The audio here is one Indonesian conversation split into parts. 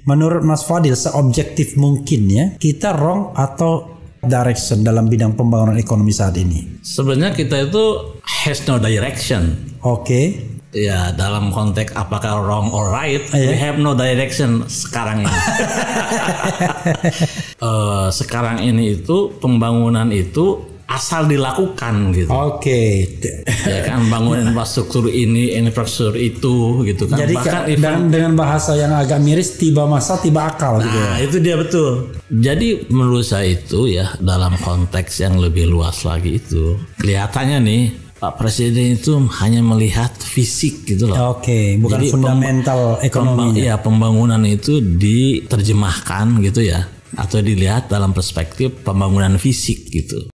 Menurut Mas Fadil, seobjektif mungkin ya, kita wrong atau direction dalam bidang pembangunan ekonomi saat ini? Sebenarnya kita itu has no direction. Oke. Ya, dalam konteks apakah wrong or right, we have no direction sekarang ini. Sekarang ini itu pembangunan itu asal dilakukan gitu. Oke. Ya kan, bangun infrastruktur ini, infrastruktur itu gitu kan. Jadi bahkan dengan bahasa yang agak miris, tiba masa tiba akal gitu ya. Nah, itu dia betul. Jadi menurut saya itu ya, dalam konteks yang lebih luas lagi itu, kelihatannya nih Pak Presiden itu hanya melihat fisik gitu loh. Oke, bukan jadi fundamental ekonominya. Pembangunan itu diterjemahkan gitu ya, atau dilihat dalam perspektif pembangunan fisik gitu.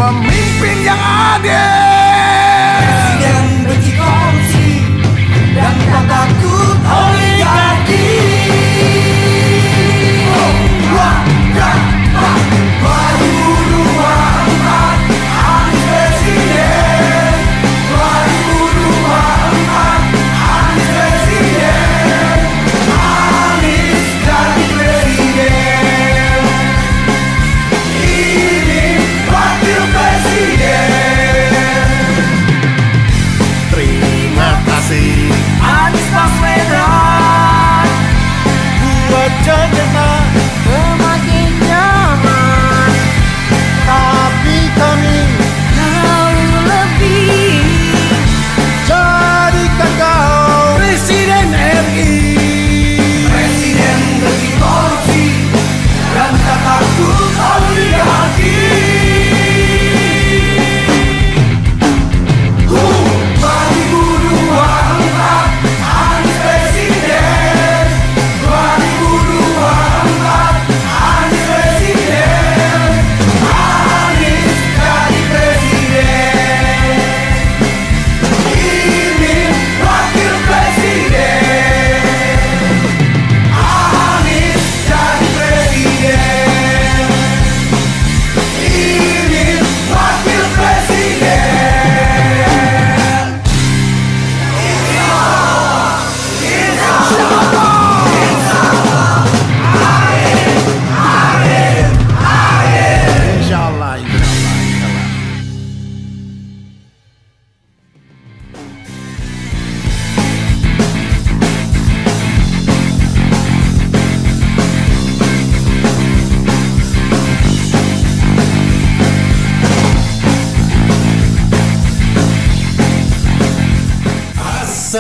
Pemimpin yang adil, presiden benci korupsi dan tak takut oligarki.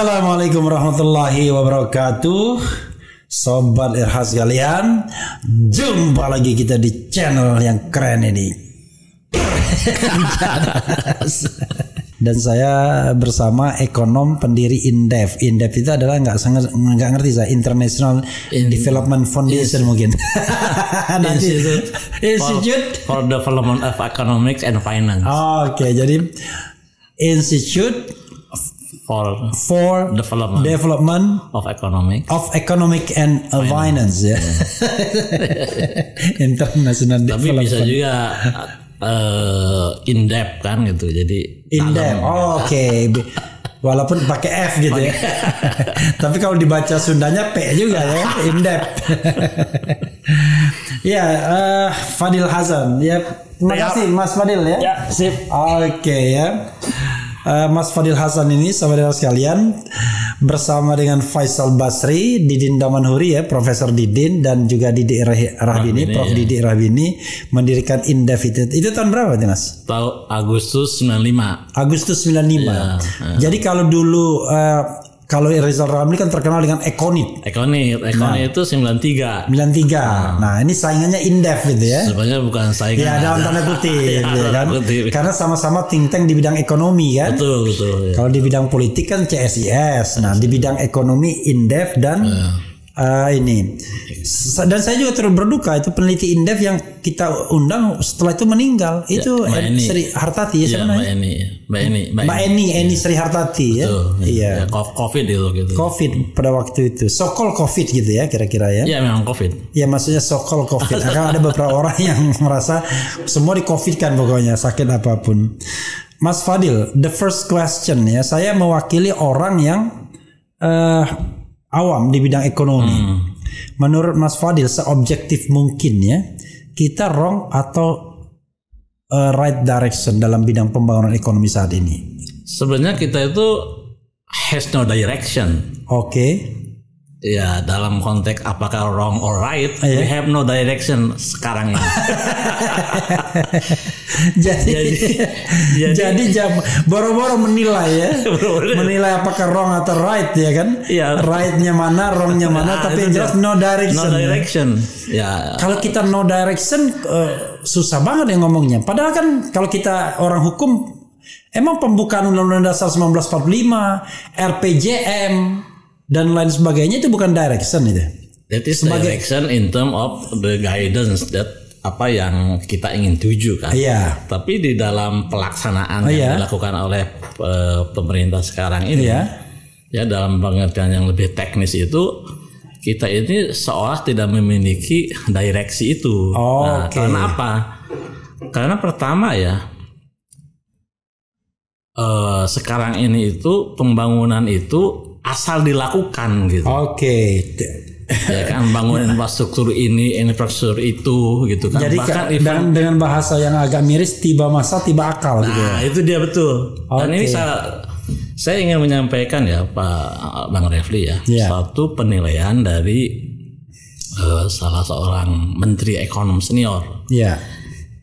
Assalamualaikum warahmatullahi wabarakatuh. Sobat RH sekalian, jumpa lagi kita di channel yang keren ini. Dan saya bersama ekonom pendiri Indef. Indef itu adalah nggak ngerti saya, International Development Foundation mungkin. Institute for Development of Economics and Finance. Oke, jadi Institute for Development of Economic and Finance ya. International Tapi Development. bisa juga in-depth kan gitu. Jadi in-depth. Oke. Walaupun pakai F gitu ya. Tapi kalau dibaca Sundanya P juga ya, in-depth. Ya, Fadil Hasan. Ya, terima kasih Mas Fadil ya. Ya, sip. Oke ya. Mas Fadil Hasan ini saudara sekalian bersama dengan Faisal Basri, Didin Damanhuri ya, Profesor Didin dan juga Didi Rahbini, Prof ya. Didi Rahbini mendirikan Indef itu tahun berapa tuh Mas? Tahun Agustus 95. Agustus 95. Ya. Jadi kalau dulu kalau Rizal Ramli kan terkenal dengan Ekonit. Ekonit itu 93. 93. Nah, ini saingannya Indef gitu ya. Sebenarnya bukan saingan. Ya, dalam tanda kutip gitu kan. Karena sama-sama think tank di bidang ekonomi kan. Betul. Ya. Kalau di bidang politik kan CSIS. Nah, di bidang ekonomi Indef dan ini. Dan saya juga turut berduka itu peneliti Indef yang kita undang setelah itu meninggal. Itu Sri Hartati ya sebenarnya. Mbak Eni Sri Hartati ya. Iya. COVID itu gitu. COVID pada waktu itu. Sokol COVID gitu ya kira-kira ya. Iya memang COVID. Ya maksudnya sokol COVID. Akan ada beberapa orang yang merasa semua di COVID kan pokoknya sakit apapun. Mas Fadil, the first question ya. Saya mewakili orang yang awam di bidang ekonomi. Menurut Mas Fadil seobjektif mungkin ya, kita wrong atau right direction dalam bidang pembangunan ekonomi saat ini? Sebenarnya kita itu has no direction. Oke. Ya dalam konteks apakah wrong or right, we have no direction sekarang ini. jadi boro-boro menilai ya, menilai apakah wrong atau right ya kan? Ya. Rightnya mana, wrongnya mana, tapi jelas no direction. No direction. Ya. Kalau kita no direction susah banget ya ngomongnya. Padahal kan kalau kita orang hukum, emang pembukaan Undang-Undang Dasar 1945, RPJM dan lain sebagainya itu bukan direction itu. That is direction in term of the guidance that apa yang kita ingin tuju kan. Iya. Tapi di dalam pelaksanaan yang dilakukan oleh pemerintah sekarang ini, ya dalam pengertian yang lebih teknis itu kita ini seolah tidak memiliki direksi itu. Karena apa? Karena pertama ya sekarang ini itu pembangunan itu asal dilakukan gitu. Ya kan bangun infrastruktur ini, infrastruktur itu gitu kan. Jadi bahkan dengan bahasa yang agak miris, tiba masa tiba akal gitu. Nah, itu dia betul. Dan ini saya ingin menyampaikan ya Pak Bang Refli ya, satu penilaian dari salah seorang menteri ekonom senior.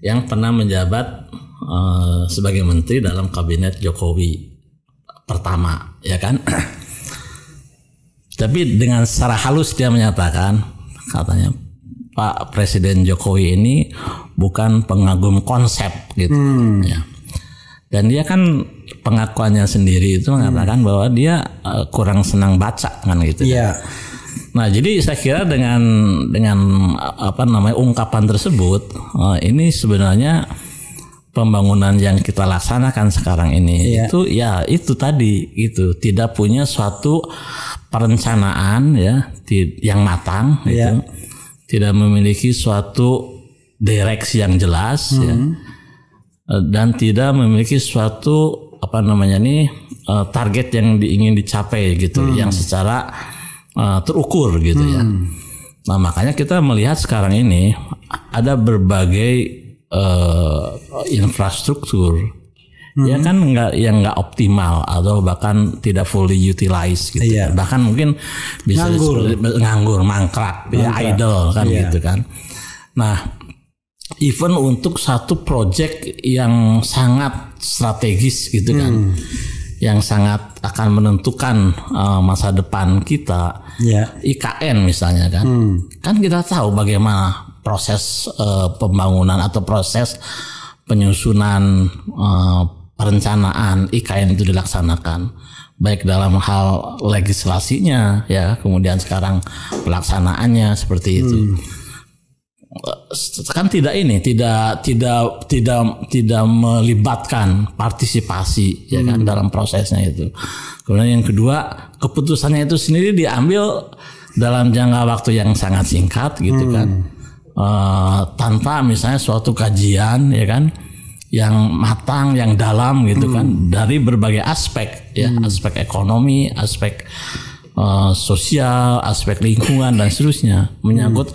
Yang pernah menjabat sebagai menteri dalam kabinet Jokowi pertama, ya kan? Tapi dengan secara halus dia menyatakan, katanya Pak Presiden Jokowi ini bukan pengagum konsep gitu. Ya. Dan dia kan pengakuannya sendiri itu mengatakan bahwa dia kurang senang baca kan gitu. Nah jadi saya kira dengan apa namanya ungkapan tersebut, ini sebenarnya pembangunan yang kita laksanakan sekarang ini itu tadi itu tidak punya suatu perencanaan ya yang matang gitu. Tidak memiliki suatu direksi yang jelas ya. Dan tidak memiliki suatu apa namanya nih target yang ingin dicapai gitu yang secara terukur gitu ya. Nah, makanya kita melihat sekarang ini ada berbagai infrastruktur ya kan nggak optimal atau bahkan tidak fully utilized gitu. Bahkan mungkin bisa nganggur, mangkrak, ya idle kan gitu kan. Nah, even untuk satu project yang sangat strategis gitu kan. yang sangat akan menentukan masa depan kita. IKN misalnya kan. Kan kita tahu bagaimana proses pembangunan atau proses penyusunan perencanaan IKN itu dilaksanakan, baik dalam hal legislasinya ya, kemudian sekarang pelaksanaannya seperti itu. Kan tidak melibatkan partisipasi ya kan dalam prosesnya itu. Kemudian yang kedua, keputusannya itu sendiri diambil dalam jangka waktu yang sangat singkat gitu kan, tanpa misalnya suatu kajian ya kan yang matang, yang dalam gitu kan, dari berbagai aspek ya, aspek ekonomi, aspek sosial, aspek lingkungan dan seterusnya, menyangkut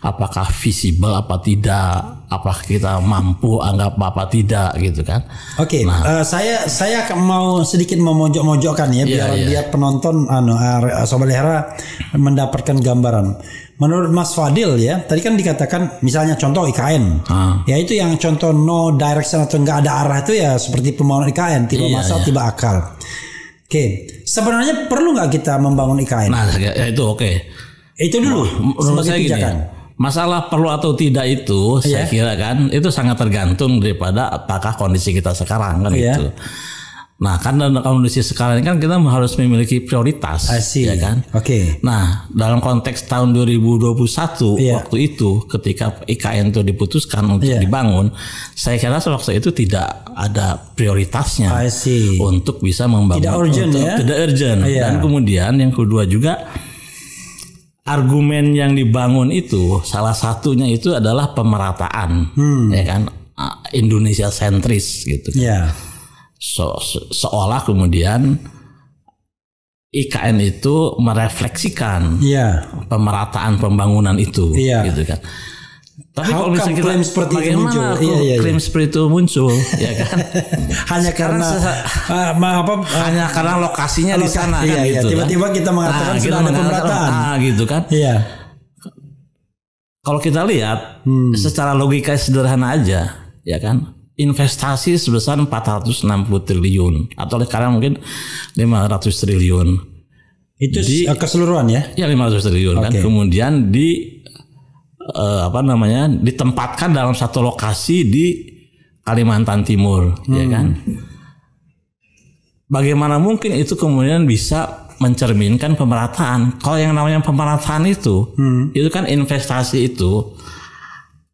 apakah visible apa tidak, apakah kita mampu anggap apa tidak gitu kan. Oke, saya mau sedikit memojok-mojokkan ya, biar penonton Sobat Lihara mendapatkan gambaran. Menurut Mas Fadil ya, tadi kan dikatakan misalnya contoh IKN, ya itu yang contoh no direction atau nggak ada arah itu ya seperti pembangunan IKN, tiba masal tiba akal. Oke, sebenarnya perlu nggak kita membangun IKN? Nah, itu oke. Itu dulu sebagai pijakan. Masalah perlu atau tidak itu, saya kira kan itu sangat tergantung daripada apakah kondisi kita sekarang kan gitu. Nah, kan dalam kondisi sekarang ini kan kita harus memiliki prioritas, ya kan? Nah, dalam konteks tahun 2021 waktu itu, ketika IKN itu diputuskan untuk dibangun, saya kira waktu itu tidak ada prioritasnya untuk bisa membangun. Tidak urgent. Dan kemudian yang kedua juga, argumen yang dibangun itu salah satunya itu adalah pemerataan, ya kan? Indonesia sentris gitu kan. Seolah kemudian IKN itu merefleksikan pemerataan pembangunan itu, gitu kan. Tapi kalau misalnya kita bagaimana klaim seperti itu muncul, ya kan? Hanya karena lokasinya di sana kan gitu. Tiba-tiba kita mengatakan sudah ada pemerataan, gitu kan? Kalau kita lihat secara logika sederhana aja, ya kan? Investasi sebesar 460 triliun atau sekarang mungkin 500 triliun. Itu keseluruhan ya? Ya 500 triliun kan. Kemudian ditempatkan dalam satu lokasi di Kalimantan Timur, ya kan? Bagaimana mungkin itu kemudian bisa mencerminkan pemerataan? Kalau yang namanya pemerataan itu kan investasi itu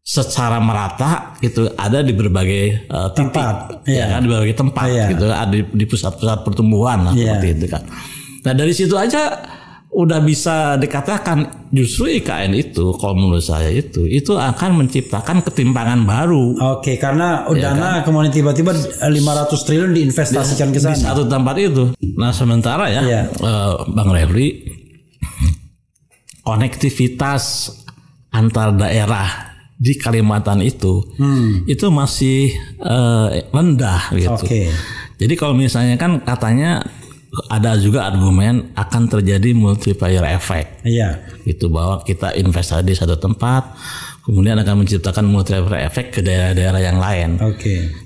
secara merata itu ada di berbagai tempat, ya kan, di berbagai tempat gitu, ada di pusat-pusat pertumbuhan seperti itu kan. Nah dari situ aja udah bisa dikatakan justru IKN itu kalau menurut saya itu akan menciptakan ketimpangan baru. Karena dana kemudian tiba-tiba 500 triliun diinvestasikan ke sana di satu tempat itu. Nah sementara Bang Refli, konektivitas antar daerah di Kalimantan itu masih rendah gitu. Jadi kalau misalnya kan katanya ada juga argumen akan terjadi multiplier effect. Itu bahwa kita investasi di satu tempat kemudian akan menciptakan multiplier effect ke daerah-daerah yang lain.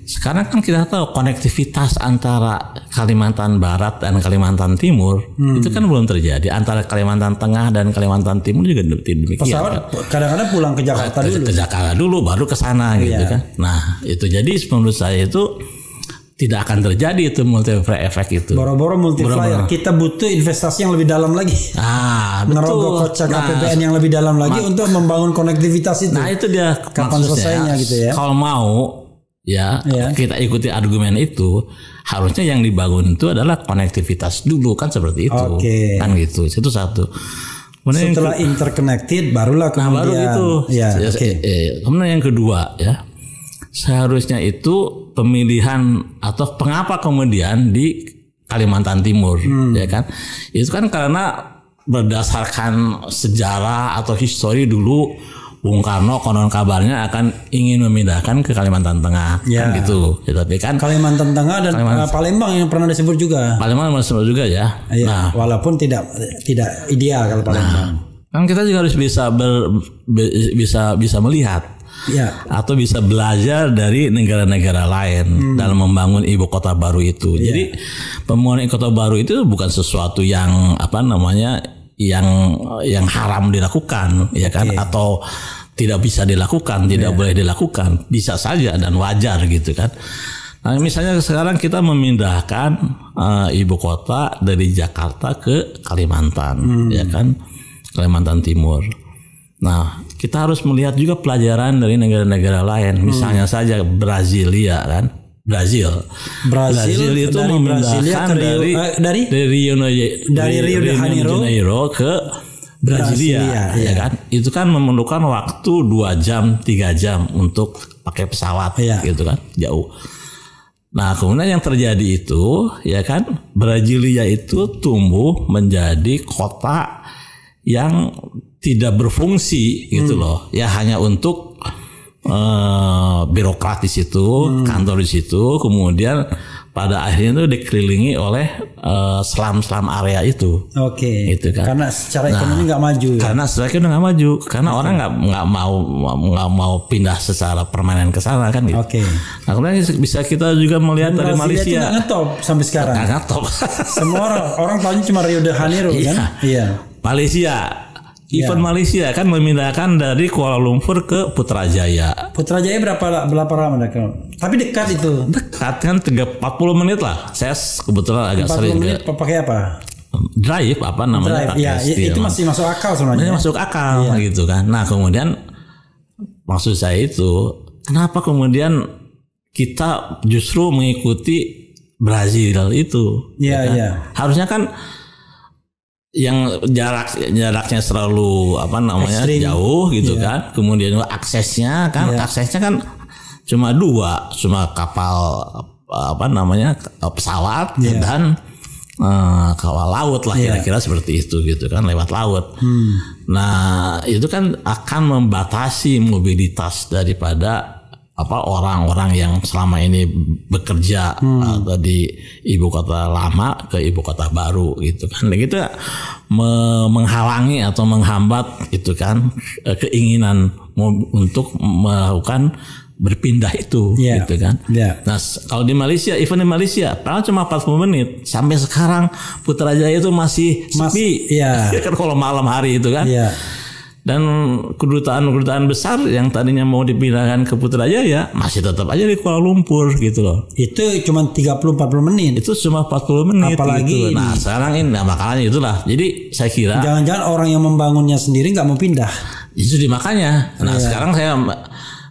Sekarang kan kita tahu konektivitas antara Kalimantan Barat dan Kalimantan Timur itu kan belum terjadi. Antara Kalimantan Tengah dan Kalimantan Timur juga demikian. Pesawat kadang-kadang pulang ke Jakarta dulu. Ke Jakarta dulu baru ke sana gitu kan. Nah, itu jadi menurut saya itu tidak akan terjadi itu multiplier effect itu. Boro-boro multiplier. Kita butuh investasi yang lebih dalam lagi. Merogoh kocek APBN yang lebih dalam lagi untuk membangun konektivitas itu. Nah itu dia kapan selesainya gitu ya. Kalau mau kita ikuti argumen itu, harusnya yang dibangun itu adalah konektivitas dulu kan seperti itu. Kan gitu. Itu satu. Kemudian setelah interconnected barulah kemudian. Baru itu. Kemudian yang kedua ya. Seharusnya itu pemilihan atau pengapa kemudian di Kalimantan Timur, ya kan? Itu kan karena berdasarkan sejarah atau histori dulu Bung Karno konon kabarnya akan ingin memindahkan ke Kalimantan Tengah, kan gitu. Tapi kan Kalimantan Tengah dan Palembang yang pernah disebut juga. Palembang disebut juga ya. Nah, walaupun tidak ideal kalau Palembang. Kan kita juga harus bisa melihat atau bisa belajar dari negara-negara lain dalam membangun ibu kota baru itu. Jadi pembangunan ibu kota baru itu bukan sesuatu yang yang haram dilakukan, ya kan? Atau tidak bisa dilakukan, tidak boleh dilakukan, bisa saja dan wajar gitu kan. Nah, misalnya sekarang kita memindahkan ibu kota dari Jakarta ke Kalimantan, ya kan, Kalimantan Timur. Nah, kita harus melihat juga pelajaran dari negara-negara lain, misalnya saja Brasilia kan, Brazil itu memindahkan dari Rio de Janeiro ke Brasilia, ya kan? Itu kan memerlukan waktu 2 jam, 3 jam untuk pakai pesawat, gitu kan, jauh. Nah, kemudian yang terjadi itu, ya kan, Brasilia itu tumbuh menjadi kota yang tidak berfungsi, gitu loh. Ya hanya untuk birokratis itu, kantor di situ, kemudian pada akhirnya itu dikelilingi oleh selam-selam area itu. Oke. Gitu kan. Karena secara ekonomi nggak maju. Karena secara ekonomi nggak maju. Karena orang nggak mau pindah secara permanen ke sana kan gitu. Oke. Nah, kemudian bisa kita juga melihat dari Malaysia. Itu nggak ngetop sampai sekarang. Nggak ngetop. Semua orang tahunya cuma Rio de Janeiro kan. Iya. Malaysia. Event Malaysia kan memindahkan dari Kuala Lumpur ke Putrajaya. Putrajaya berapa lama dah? Tapi dekat itu. Dekat kan 40 menit lah. Saya kebetulan agak 40 sering. 40 menit pakai apa? Drive apa namanya? Drive. Ya, itu masih masuk akal sebenarnya. Masuk akal gitu kan. Nah, kemudian maksud saya itu kenapa kemudian kita justru mengikuti Brazil itu? Iya, kan? iya. Harusnya kan yang jaraknya selalu Extreme. jauh gitu kan, kemudian aksesnya kan cuma 2, cuma kapal pesawat dan kawal laut lah kira-kira seperti itu gitu kan, lewat laut. Nah, itu kan akan membatasi mobilitas daripada orang-orang yang selama ini bekerja atau di ibu kota lama ke ibu kota baru gitu kan. Dan itu menghalangi atau menghambat itu kan keinginan untuk melakukan berpindah itu gitu kan. Nah, kalau di Malaysia, event di Malaysia padahal cuma 40 menit. Sampai sekarang Putrajaya itu masih sepi. Kan kalau malam hari itu kan. Dan kedutaan besar yang tadinya mau dipindahkan ke Putrajaya masih tetap aja di Kuala Lumpur gitu loh. Itu cuma 30-40 menit. Itu cuma 40 menit. Apalagi gitu. Nah, sekarang ini makanya itulah. Jadi saya kira jangan-jangan orang yang membangunnya sendiri nggak mau pindah. Itu makanya. Nah, sekarang saya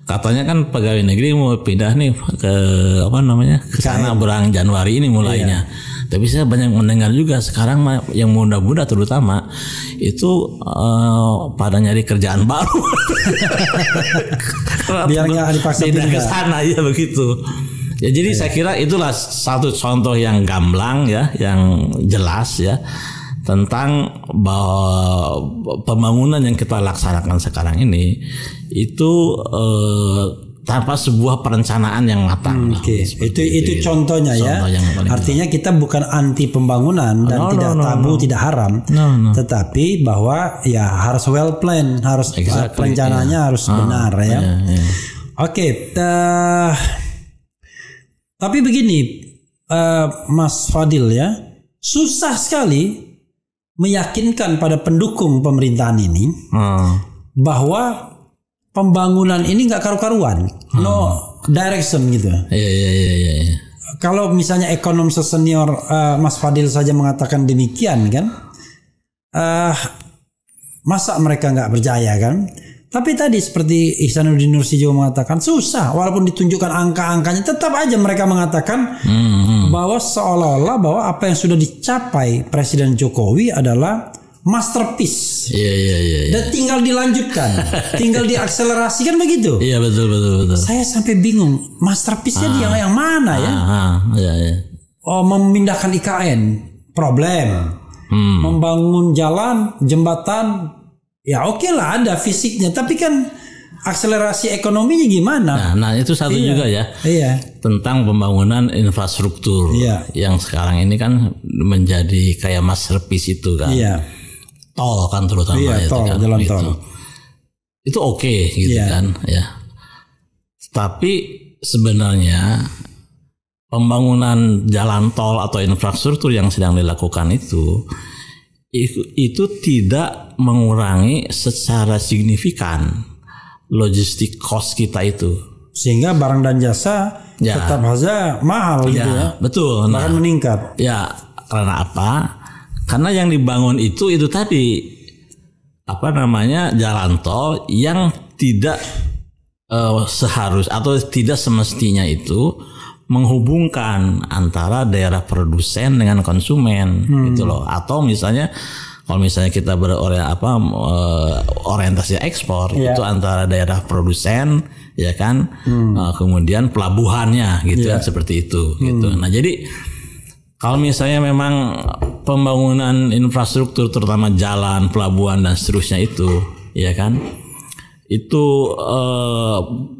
katanya kan pegawai negeri mau pindah nih ke ke sana bulan Januari ini mulainya. Tapi saya banyak mendengar juga sekarang yang muda-muda terutama itu pada nyari kerjaan baru. Biar nggak dipaksa pindah ke sana ya begitu. Ya jadi saya kira itulah satu contoh yang gamblang ya, yang jelas ya tentang bahwa pembangunan yang kita laksanakan sekarang ini itu tanpa sebuah perencanaan yang matang. Itu contohnya ya. Artinya kita bukan anti pembangunan dan tidak haram, tetapi bahwa ya harus well plan, harus perencanaannya harus benar ya. Oke, tapi begini, Mas Fadil ya, susah sekali meyakinkan pada pendukung pemerintahan ini bahwa pembangunan ini nggak karu-karuan, no direction gitu. Iya. Kalau misalnya ekonom senior Mas Fadil saja mengatakan demikian kan, masa mereka nggak berjaya kan? Tapi tadi seperti Ihsanuddin Nursi juga mengatakan susah, walaupun ditunjukkan angka-angkanya, tetap aja mereka mengatakan bahwa seolah-olah bahwa apa yang sudah dicapai Presiden Jokowi adalah masterpiece. Iya. Dan tinggal dilanjutkan, tinggal diakselerasi kan begitu. Iya betul. Saya sampai bingung, masterpiece-nya dia yang mana ya? Iya. Oh, memindahkan IKN, problem. Membangun jalan, jembatan, ya oke lah ada fisiknya, tapi kan akselerasi ekonominya gimana? Nah itu satu juga ya. Tentang pembangunan infrastruktur yang sekarang ini kan menjadi kayak masterpiece itu kan. Tol kan terutama itu tol, kan. Jalan tol. Itu oke gitu kan ya. Tapi sebenarnya pembangunan jalan tol atau infrastruktur yang sedang dilakukan itu tidak mengurangi secara signifikan logistik cost kita itu. Sehingga barang dan jasa tetap saja mahal gitu ya. Betul. Bahkan meningkat. Ya, karena apa? Karena yang dibangun itu tadi jalan tol yang tidak seharus atau tidak semestinya itu menghubungkan antara daerah produsen dengan konsumen gitu loh. Atau misalnya kalau misalnya kita orientasi ekspor itu antara daerah produsen ya kan, kemudian pelabuhannya gitu kan, seperti itu gitu. Nah, jadi kalau misalnya memang pembangunan infrastruktur terutama jalan, pelabuhan dan seterusnya itu ya kan, itu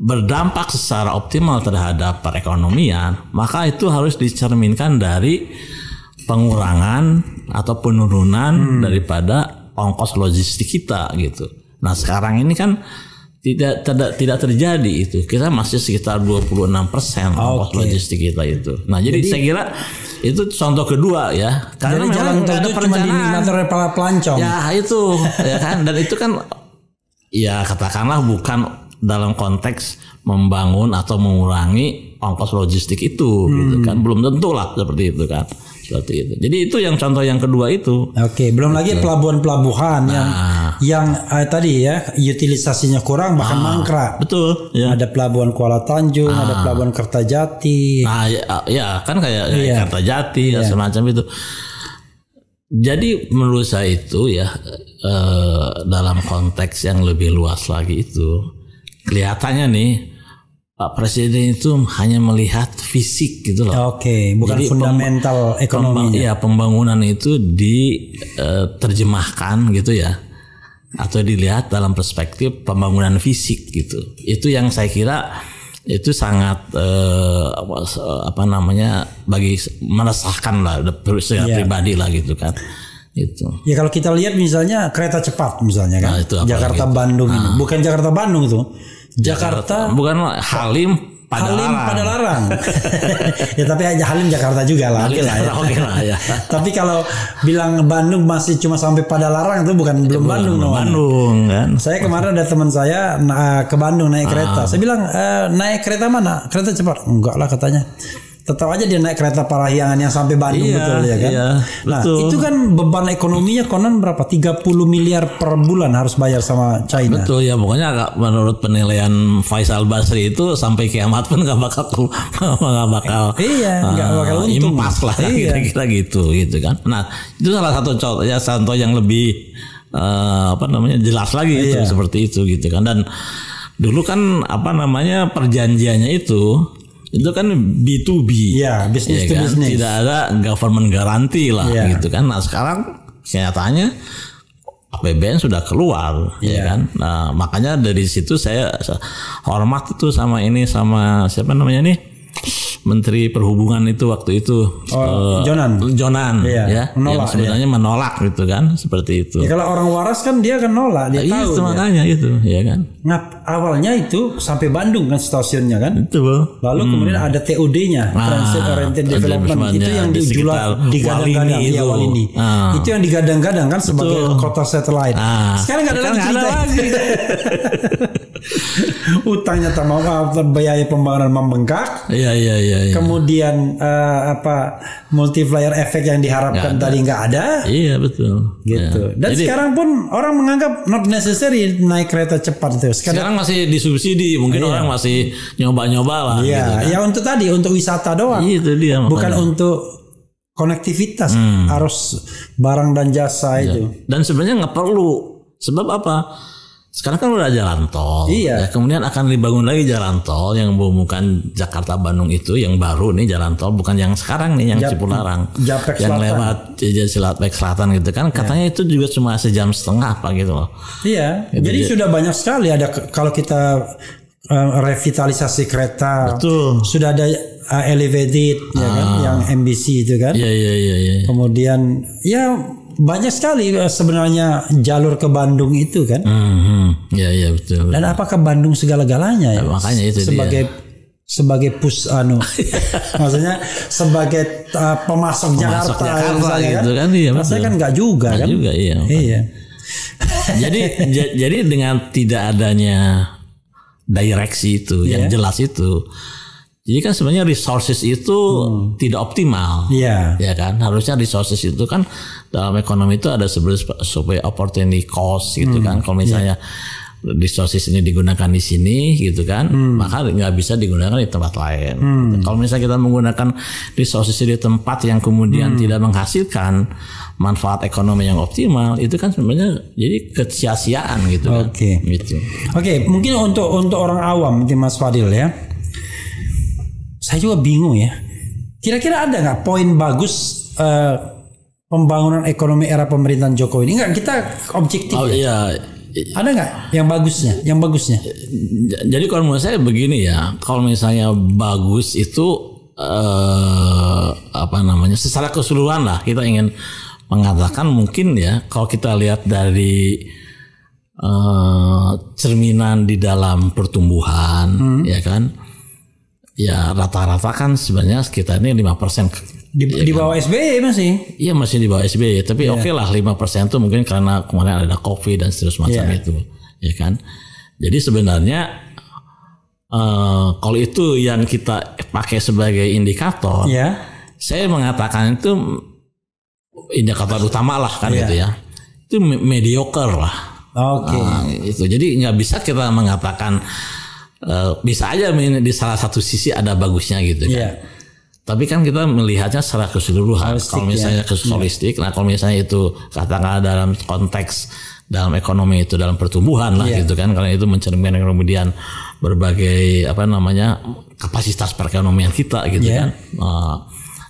berdampak secara optimal terhadap perekonomian, maka itu harus dicerminkan dari pengurangan atau penurunan daripada ongkos logistik kita gitu. Nah, sekarang ini kan tidak terjadi itu. Kita masih sekitar 26% ongkos logistik kita itu. Nah, jadi saya kira itu contoh kedua ya. Karena jadi jalan tol itu cuma dinikmati oleh para pelancong. Ya, itu ya kan, dan itu kan ya katakanlah bukan dalam konteks membangun atau mengurangi ongkos logistik itu gitu kan, belum tentu lah seperti itu kan, seperti itu. Jadi itu yang contoh yang kedua itu. Oke, belum lagi pelabuhan-pelabuhan yang tadi ya utilisasinya kurang bahkan mangkrak. Betul. Ya. Ada pelabuhan Kuala Tanjung, ada pelabuhan Kertajati. Nah, ya kan kayak Kertajati semacam itu. Jadi menurut saya itu ya dalam konteks yang lebih luas lagi itu kelihatannya nih Pak Presiden itu hanya melihat fisik gitu loh. Oke, bukan jadi fundamental ekonomi. Iya, pembangunan itu diterjemahkan gitu ya, atau dilihat dalam perspektif pembangunan fisik gitu. Itu yang saya kira itu sangat bagi meresahkan lah secara pribadi lah gitu kan. Itu. Ya kalau kita lihat misalnya kereta cepat misalnya kan, Jakarta Bandung ini, bukan Jakarta Bandung itu, Jakarta bukan Halim Padalarang. Ya tapi Halim Jakarta juga lah. Oke lah ya. Tapi kalau bilang Bandung masih cuma sampai Padalarang itu belum Bandung. Bandung kan. Saya kemarin ada teman saya ke Bandung naik kereta. Saya bilang naik kereta mana? Kereta cepat? Enggak lah katanya. Tetap aja dia naik kereta Parahyangan yang sampai Bandung betul ya kan. Iya, nah itu kan beban ekonominya konon berapa? 30 miliar per bulan harus bayar sama China. Betul ya, pokoknya menurut penilaian Faisal Basri itu sampai kiamat pun nggak bakal nggak bakal untung. Impas lah kira-kira gitu kan. Nah itu salah satu contoh yang lebih jelas lagi itu seperti itu gitu kan. Dan dulu kan perjanjiannya itu kan B2B, bisnis to kan? bisnis. Tidak ada government garanti lah, gitu kan. Nah sekarang kenyataannya APBN sudah keluar, ya kan. Nah makanya dari situ saya hormat itu sama siapa namanya nih, Menteri Perhubungan itu waktu itu Jonan ya, menolak, yang sebenarnya menolak gitu kan, seperti itu. Ya, kalau orang waras kan dia akan nolak, dia tahu. Itu makanya itu, ya kan. Nah awalnya itu sampai Bandung kan stasiunnya kan. Betul. Lalu kemudian ada TOD-nya, Transit Oriented Development, itu yang digadang-gadang ya Walini. Itu yang digadang-gadang kan sebagai kota satelit. Sekarang nggak ada lagi cerita. Utangnya biaya pembangunan membengkak. Iya. Kemudian multiplier efek yang diharapkan tadi nggak ada. Iya betul. Gitu. Dan jadi, sekarang pun orang menganggap not necessary naik kereta cepat itu. Sekarang masih disubsidi, mungkin orang masih nyoba-nyoba lah. Iya. Gitu kan. Ya untuk wisata doang. Itu dia. Bukan untuk konektivitas arus barang dan jasa itu. Dan sebenarnya nggak perlu. Sebab apa? Sekarang kan udah jalan tol, ya, kemudian akan dibangun lagi jalan tol yang menghubungkan Jakarta Bandung itu yang baru nih, jalan tol bukan yang sekarang nih yang Cipularang, yang lewat Japek Selatan gitu kan, katanya itu juga cuma sejam setengah apa gitu loh. Iya, gitu, jadi sudah banyak sekali ada kalau kita revitalisasi kereta, sudah ada elevated ya kan, yang MBC itu kan, iya. Kemudian ya banyak sekali sebenarnya jalur ke Bandung itu kan. Ya betul. Dan apakah Bandung segala-galanya ya? Makanya itu sebagai maksudnya sebagai pemasok Jakarta gitu kan. Iya, rasanya kan nggak juga kan. Juga, iya. jadi dengan tidak adanya direksi itu yang jelas itu, jadi kan sebenarnya resources itu tidak optimal, ya kan. Harusnya resources itu kan dalam ekonomi itu ada sebagai opportunity cost gitu kan. Kalau misalnya resources ini digunakan di sini gitu kan, maka nggak bisa digunakan di tempat lain. Kalau misalnya kita menggunakan resources di tempat yang kemudian tidak menghasilkan manfaat ekonomi yang optimal, itu kan sebenarnya jadi kesia-siaan gitu kan. Oke, mungkin untuk orang awam, mungkin Mas Fadil ya. Saya juga bingung ya. Kira-kira ada nggak poin bagus pembangunan ekonomi era pemerintahan Jokowi ini? Enggak, kita objektif. Ada nggak yang bagusnya? Jadi kalau menurut saya begini ya, kalau misalnya bagus itu secara keseluruhan lah kita ingin mengatakan mungkin ya, kalau kita lihat dari cerminan di dalam pertumbuhan ya kan. Ya rata-rata kan sebenarnya sekitar ini 5%. Di bawah SBY masih? Iya masih di bawah SBY. Tapi oke lah 5% itu mungkin karena kemarin ada COVID dan seterusnya itu, ya kan. Jadi sebenarnya kalau itu yang kita pakai sebagai indikator, saya mengatakan itu indikator utama lah kan gitu ya. Itu mediocre lah. Itu jadi nggak bisa kita mengatakan bisa aja di salah satu sisi ada bagusnya gitu kan. Tapi kan kita melihatnya secara keseluruhan. Kalau misalnya holistik, nah kalau misalnya itu katakanlah dalam konteks dalam ekonomi itu dalam pertumbuhan lah gitu kan, karena itu mencerminkan kemudian berbagai kapasitas perekonomian kita gitu kan.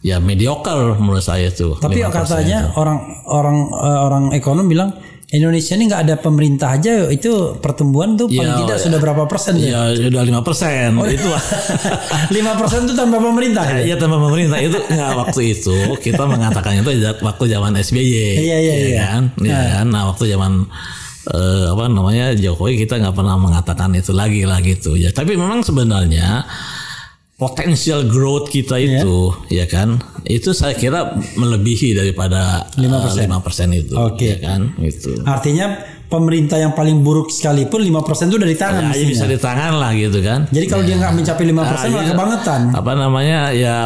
Ya mediocre menurut saya itu. Tapi katanya orang ekonom bilang Indonesia ini nggak ada pemerintah aja itu pertumbuhan tuh paling tidak sudah berapa persen ya? Ya sudah 5%. Itu 5% itu tanpa pemerintah. Iya tanpa pemerintah itu waktu itu kita mengatakan itu waktu zaman SBY. Iya kan. Nah waktu zaman Jokowi kita nggak pernah mengatakan itu lagi gitu ya. Tapi memang sebenarnya potensial growth kita itu ya kan, itu saya kira melebihi daripada 5% itu. Ya kan itu. Artinya pemerintah yang paling buruk sekalipun 5% itu dari tangan. Ya, bisa di tangan lah gitu kan. Jadi kalau dia nggak mencapai 5% malah kebangetan. Ya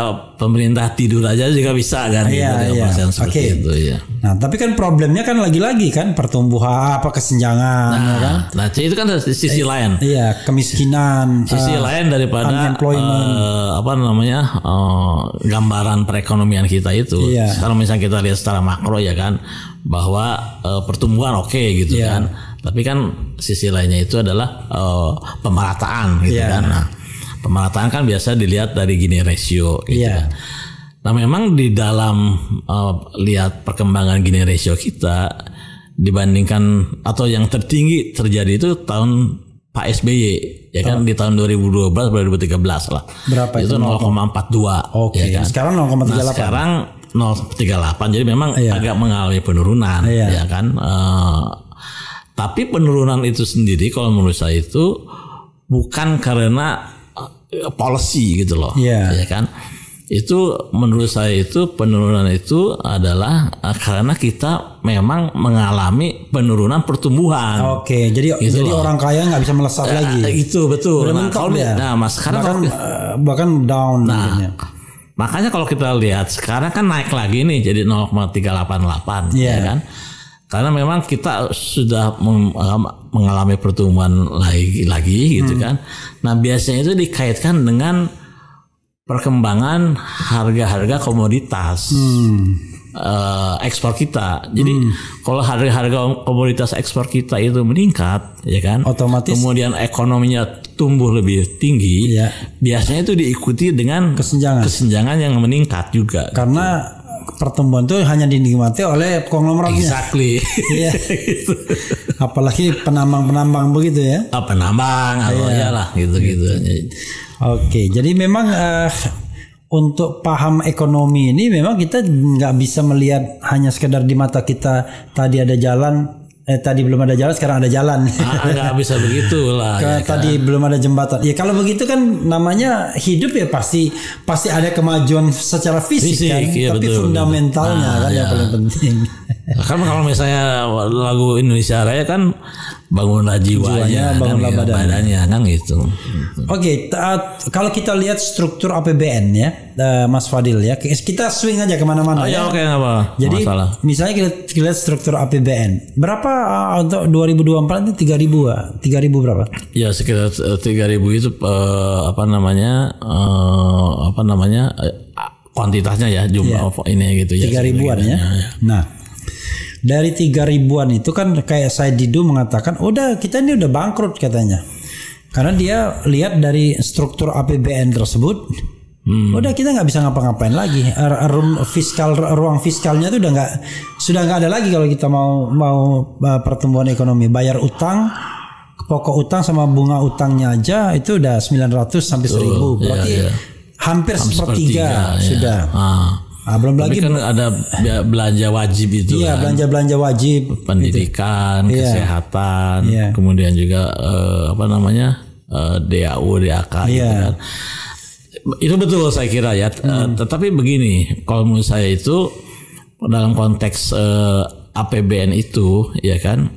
pemerintah tidur aja juga bisa kan gitu, 5% seperti itu ya. Nah tapi kan problemnya kan lagi-lagi kan pertumbuhan kesenjangan kan. Nah itu kan sisi lain. Iya, kemiskinan. Sisi lain daripada gambaran perekonomian kita itu. Kalau misalnya kita lihat secara makro ya kan, bahwa pertumbuhan gitu kan. Tapi kan sisi lainnya itu adalah pemerataan gitu kan. Nah, pemerataan kan biasa dilihat dari Gini ratio gitu kan. Nah, memang di dalam lihat perkembangan Gini ratio kita dibandingkan atau yang tertinggi terjadi itu tahun Pak SBY ya kan, di tahun 2012 2013 lah. Berapa itu 0,42 ya kan. Sekarang 0,38. Nah, sekarang 0,38. Jadi memang agak mengalami penurunan ya kan. Tapi penurunan itu sendiri kalau menurut saya itu bukan karena policy gitu loh. Ya kan. Itu menurut saya itu penurunan itu adalah karena kita memang mengalami penurunan pertumbuhan. Jadi orang kaya nggak bisa melesat lagi. Itu betul. Mas sekarang bahkan down. Makanya kalau kita lihat sekarang kan naik lagi nih jadi 0,388 ya kan. Karena memang kita sudah mengalami pertumbuhan lagi gitu kan. Nah biasanya itu dikaitkan dengan perkembangan harga-harga komoditas ekspor kita. Jadi kalau harga-harga komoditas ekspor kita itu meningkat, ya kan, otomatis kemudian ekonominya tumbuh lebih tinggi, biasanya itu diikuti dengan kesenjangan yang meningkat juga. Karena pertumbuhan itu hanya dinikmati oleh konglomeratnya. Exactly. Gitu. Apalagi penambang-penambang begitu ya. Penambang, lah gitu-gitu. Oke, jadi memang untuk paham ekonomi ini memang kita nggak bisa melihat hanya sekedar di mata kita tadi ada jalan, tadi belum ada jalan sekarang ada jalan. Nggak bisa begitu lah. Ya tadi belum ada jembatan. Ya kalau begitu kan namanya hidup ya pasti ada kemajuan secara fisik kan, iya, tapi betul, fundamentalnya kan yang paling penting. Kan kalau misalnya lagu Indonesia Raya kan bangunlah jiwanya, bangunlah kan, badannya kan gitu. Oke, kalau kita lihat struktur APBN ya, Mas Fadil ya, kita swing aja kemana-mana. Ya. Oke, apa? Jadi misalnya kita lihat struktur APBN, berapa untuk 2024 ini 3.000 berapa? Ya sekitar 3.000 itu kuantitasnya ya jumlah ini gitu ya. 3.000-an ya. Nah. Dari 3.000-an itu kan kayak Said Didu mengatakan udah kita ini udah bangkrut katanya. Karena dia lihat dari struktur APBN tersebut udah kita nggak bisa ngapa-ngapain lagi. Ruang fiskalnya tuh sudah nggak ada lagi kalau kita mau pertumbuhan ekonomi. Bayar utang, pokok utang sama bunga utangnya aja itu udah 900 sampai 1.000. Berarti hampir sepertiga sudah. Belum tapi lagi kan ada belanja wajib itu kan. belanja wajib, pendidikan, kesehatan, kemudian juga DAU, DAK gitu kan. Itu betul saya kira ya. Tetapi begini, kalau menurut saya itu dalam konteks APBN itu ya kan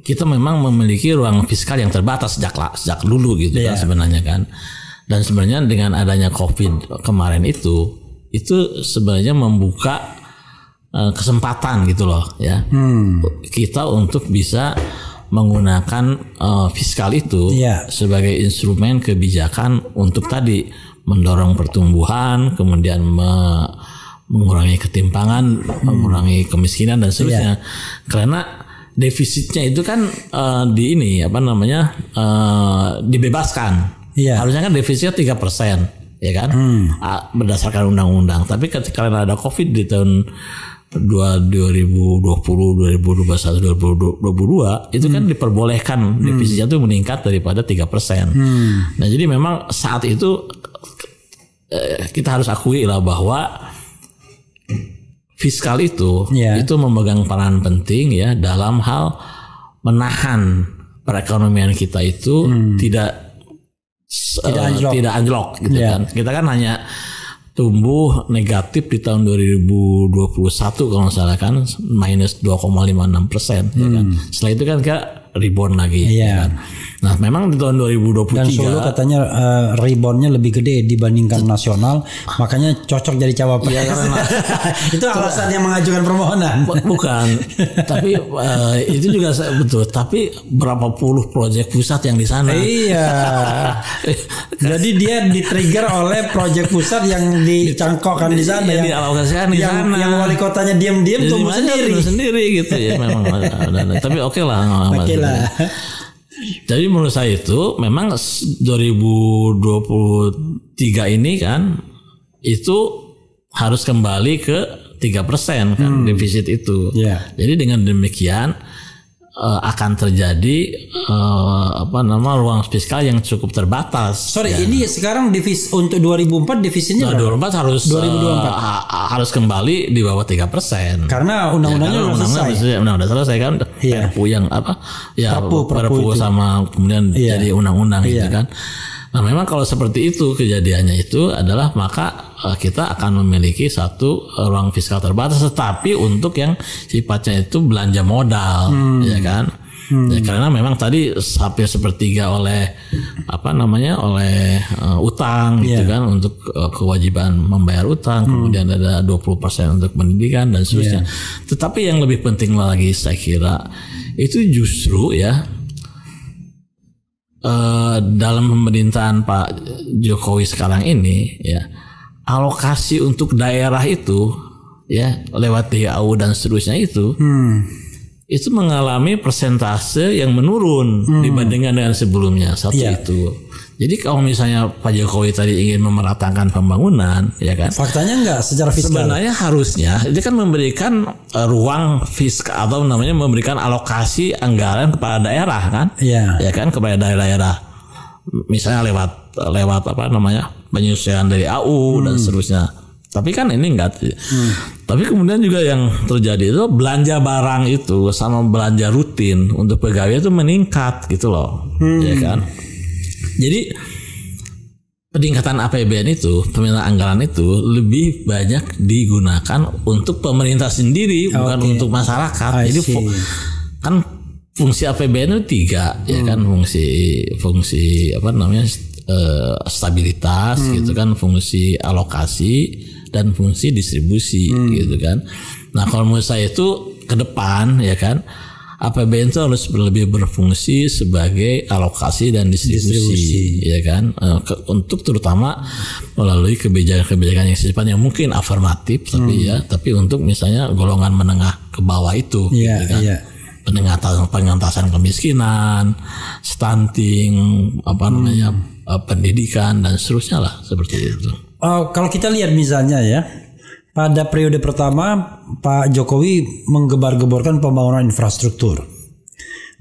kita memang memiliki ruang fiskal yang terbatas sejak dulu gitu kan sebenarnya kan. Dan sebenarnya dengan adanya COVID kemarin itu sebenarnya membuka kesempatan gitu loh ya. Kita untuk bisa menggunakan fiskal itu sebagai instrumen kebijakan untuk tadi mendorong pertumbuhan, kemudian mengurangi ketimpangan, mengurangi kemiskinan dan seterusnya. Karena defisitnya itu kan dibebaskan. Harusnya kan defisitnya 3% ya kan, berdasarkan undang-undang. Tapi ketika ada COVID di tahun 2020, 2021, 2022 itu kan diperbolehkan defisitnya itu meningkat daripada 3%. Nah jadi memang saat itu kita harus akui lah bahwa fiskal itu memegang peran penting ya dalam hal menahan perekonomian kita itu tidak anjlok gitu kan. Kita kan hanya tumbuh negatif di tahun 2021 kalau nggak salah kan minus 2,56% ya kan. Setelah itu kan kita rebound lagi ya kan. Nah memang di tahun 2023 dan Solo katanya reboundnya lebih gede dibandingkan nasional, makanya cocok jadi cawapres. Itu alasan yang mengajukan permohonan. Bukan, tapi itu juga betul. Tapi berapa puluh proyek pusat yang di sana. Iya. Jadi dia di-trigger oleh proyek pusat yang dicangkokkan di sana, yang dialokasikan di sana. Yang wali kotanya diam-diam tumbuh sendiri gitu ya memang. Tapi oke lah. Jadi menurut saya itu memang 2023 ini kan itu harus kembali ke 3% kan defisit itu. Jadi dengan demikian akan terjadi ruang fiskal yang cukup terbatas. Ini sekarang untuk 2004 defisitnya berapa? 2024 harus kembali di bawah 3%. Karena undang-undangnya udah selesai kan. Perpu yang perpu sama kemudian jadi undang-undang gitu kan. Nah memang kalau seperti itu kejadiannya itu adalah maka kita akan memiliki satu ruang fiskal terbatas, tetapi untuk yang sifatnya itu belanja modal ya kan. Ya, karena memang tadi hampir sepertiga oleh utang gitu kan untuk kewajiban membayar utang, kemudian ada 20% untuk pendidikan dan seterusnya. Tetapi yang lebih penting lagi saya kira itu justru ya dalam pemerintahan Pak Jokowi sekarang ini ya alokasi untuk daerah itu ya lewat DAU dan seterusnya itu mengalami persentase yang menurun dibandingkan dengan sebelumnya itu. Jadi kalau misalnya Pak Jokowi tadi ingin memeratakan pembangunan, ya kan? Faktanya enggak secara fiskal. Sebenarnya harusnya dia kan memberikan ruang fiskal atau namanya memberikan alokasi anggaran kepada daerah kan? Ya kan kepada daerah-daerah misalnya lewat apa namanya penyesuaian dari AU dan seterusnya. Tapi kan ini enggak. Tapi kemudian juga yang terjadi itu belanja barang itu sama belanja rutin untuk pegawai itu meningkat gitu loh, ya kan. Jadi peningkatan APBN itu, pemindahan anggaran itu lebih banyak digunakan untuk pemerintah sendiri, bukan untuk masyarakat. Jadi kan fungsi APBN itu 3, ya kan, fungsi apa namanya stabilitas gitu kan, fungsi alokasi dan fungsi distribusi gitu kan. Nah, kalau menurut saya itu ke depan ya kan, APBN itu harus lebih berfungsi sebagai alokasi dan distribusi. Ya kan, untuk terutama melalui kebijakan-kebijakan yang sifatnya mungkin afirmatif, tapi untuk misalnya golongan menengah ke bawah itu, gitu kan. Pengentasan kemiskinan, stunting, apa namanya, pendidikan dan seterusnya lah, seperti itu. Kalau kita lihat misalnya ya, pada periode pertama Pak Jokowi menggebar-geborkan pembangunan infrastruktur,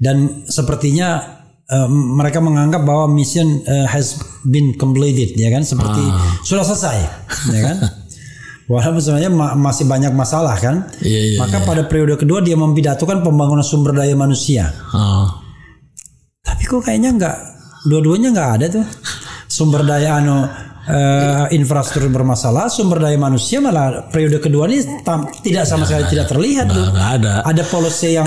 dan sepertinya mereka menganggap bahwa mission has been completed, ya kan, seperti sudah selesai, ya kan. Walaupun sebenarnya masih banyak masalah kan. Maka pada periode kedua dia mempidatokan pembangunan sumber daya manusia. Tapi kok kayaknya dua-duanya nggak ada tuh. Sumber daya infrastruktur bermasalah, sumber daya manusia malah periode kedua ini tidak sama sekali tidak terlihat tuh. Ada policy yang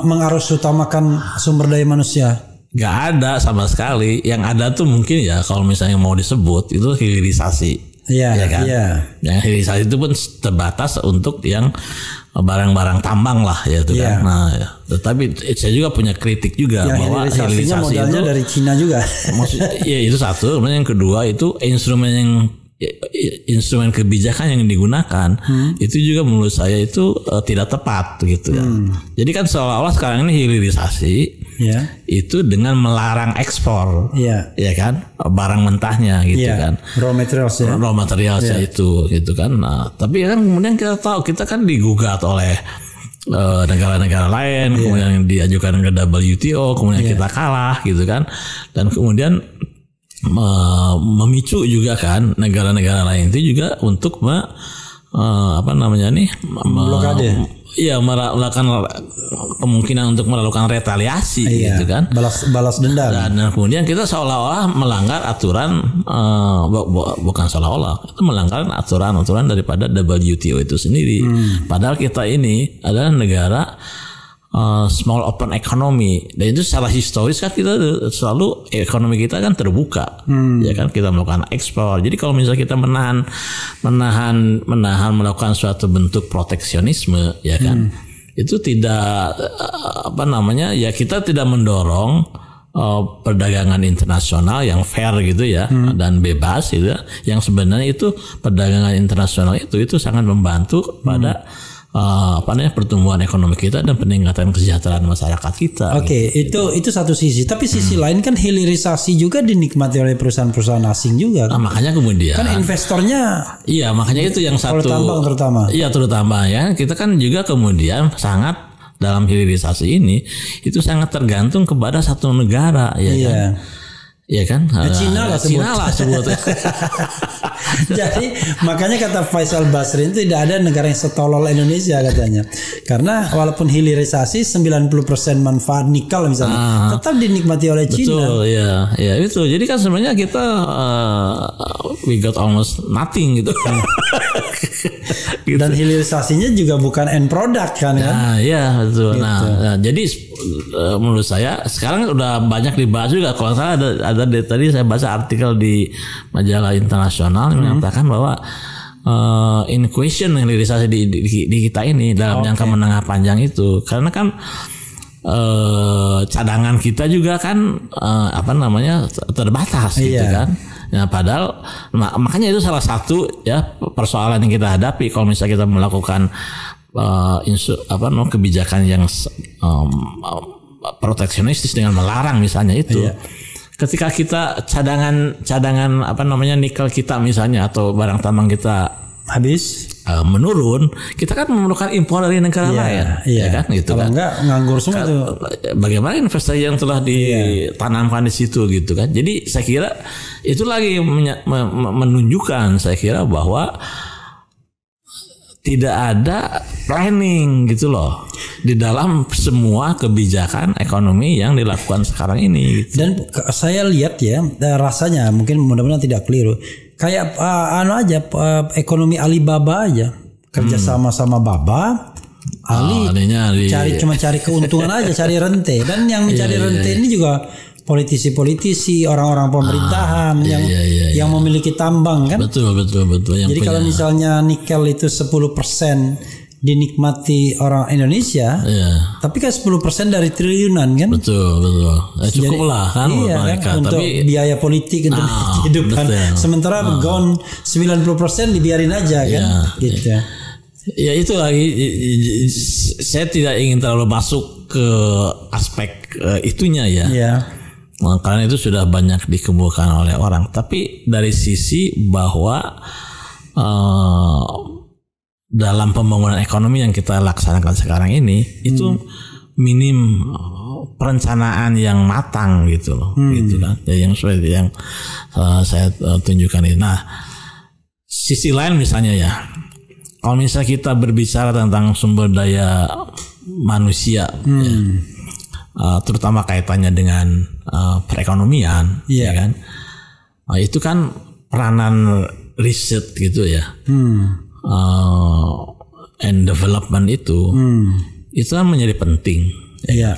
mengarus utamakan sumber daya manusia. Nggak ada sama sekali. Yang ada tuh mungkin ya kalau misalnya mau disebut itu hilirisasi. Ya kan? Yang hilirisasi itu pun terbatas untuk yang barang-barang tambang lah ya itu kan. Nah, tetapi saya juga punya kritik juga yang bahwa hilirisasi modalnya itu dari Cina juga. Ya itu satu. Kemudian yang kedua itu instrumen kebijakan yang digunakan itu juga menurut saya itu tidak tepat gitu ya. Jadi kan seolah-olah sekarang ini hilirisasi itu dengan melarang ekspor, ya kan, barang mentahnya gitu kan, raw materialsnya itu gitu kan. Nah, tapi kan kemudian kita tahu kita kan digugat oleh negara-negara lain, kemudian diajukan ke WTO, kemudian kita kalah gitu kan, dan kemudian memicu juga kan negara-negara lain itu juga untuk blokade. Iya, melakukan kemungkinan untuk melakukan retaliasi gitu kan, balas dendam. Dan kemudian kita seolah-olah melanggar aturan, bukan seolah-olah, itu melanggar aturan daripada WTO itu sendiri. Padahal kita ini adalah negara small open economy, dan itu secara historis kan kita selalu ekonomi kita kan terbuka, ya kan, kita melakukan ekspor. Jadi kalau misalnya kita menahan melakukan suatu bentuk proteksionisme, ya kan, itu tidak ya kita tidak mendorong perdagangan internasional yang fair gitu ya, dan bebas gitu ya, yang sebenarnya itu perdagangan internasional itu sangat membantu pada pertumbuhan ekonomi kita dan peningkatan kesejahteraan masyarakat kita. Oke, gitu. itu satu sisi. Tapi sisi lain kan hilirisasi juga dinikmati oleh perusahaan-perusahaan asing juga. Nah, makanya kemudian kan investornya. Iya, makanya itu yang satu. Tambang terutama. Iya, terutama ya. Kita kan juga kemudian sangat dalam hilirisasi ini itu sangat tergantung kepada satu negara, ya kan. Iya kan? Cina lah sebut. Jadi makanya kata Faisal Basri itu tidak ada negara yang setolol Indonesia katanya. Karena walaupun hilirisasi 90% manfaat nikel misalnya tetap dinikmati oleh Cina. Betul, ya itu. Jadi kan sebenarnya kita we got almost nothing gitu. Dan hilirisasinya juga bukan end product kan? Nah, iya betul. Gitu. Nah, jadi menurut saya sekarang udah banyak dibahas juga. Kalau saya ada tadi saya baca artikel di majalah internasional yang mengatakan bahwa in question hilirisasi di kita ini dalam jangka menengah panjang itu, karena kan cadangan kita juga kan terbatas gitu kan. Nah, padahal makanya itu salah satu ya persoalan yang kita hadapi kalau misalnya kita melakukan kebijakan yang proteksionistis dengan melarang misalnya itu. Ketika kita cadangan nikel kita misalnya atau barang tambang kita habis menurun, kita kan memerlukan impor dari negara lain, ya kan? Gitu kalau kan? enggak nganggur semua tuh. Bagaimana investasi yang telah ditanamkan di situ gitu kan? Jadi saya kira itu lagi menunjukkan saya kira bahwa tidak ada planning gitu loh di dalam semua kebijakan ekonomi yang dilakukan sekarang ini gitu. Dan saya lihat ya rasanya mungkin mudah-mudahan tidak keliru kayak ekonomi Alibaba aja kerja sama Baba Ali cari keuntungan aja, cari rente, dan yang mencari rente ini juga politisi-politisi, orang-orang pemerintahan yang memiliki tambang kan. Betul. Jadi kalau misalnya nikel itu 10% dinikmati orang Indonesia, tapi kan 10% dari triliunan kan. Betul. Cukup lah kan mereka. Kan, untuk biaya politik untuk kehidupan. Sementara GON 90% dibiarin aja kan. Gitu. Ya itu lagi, saya tidak ingin terlalu masuk ke aspek itunya ya. Karena itu sudah banyak dikemukakan oleh orang. Tapi dari sisi bahwa dalam pembangunan ekonomi yang kita laksanakan sekarang ini itu minim perencanaan yang matang gitu loh, gitu kan. Yang seperti yang saya tunjukkan ini. Nah, sisi lain misalnya ya, kalau misalnya kita berbicara tentang sumber daya manusia, terutama kaitannya dengan perekonomian, ya kan, itu kan peranan riset gitu ya, and development itu kan menjadi penting,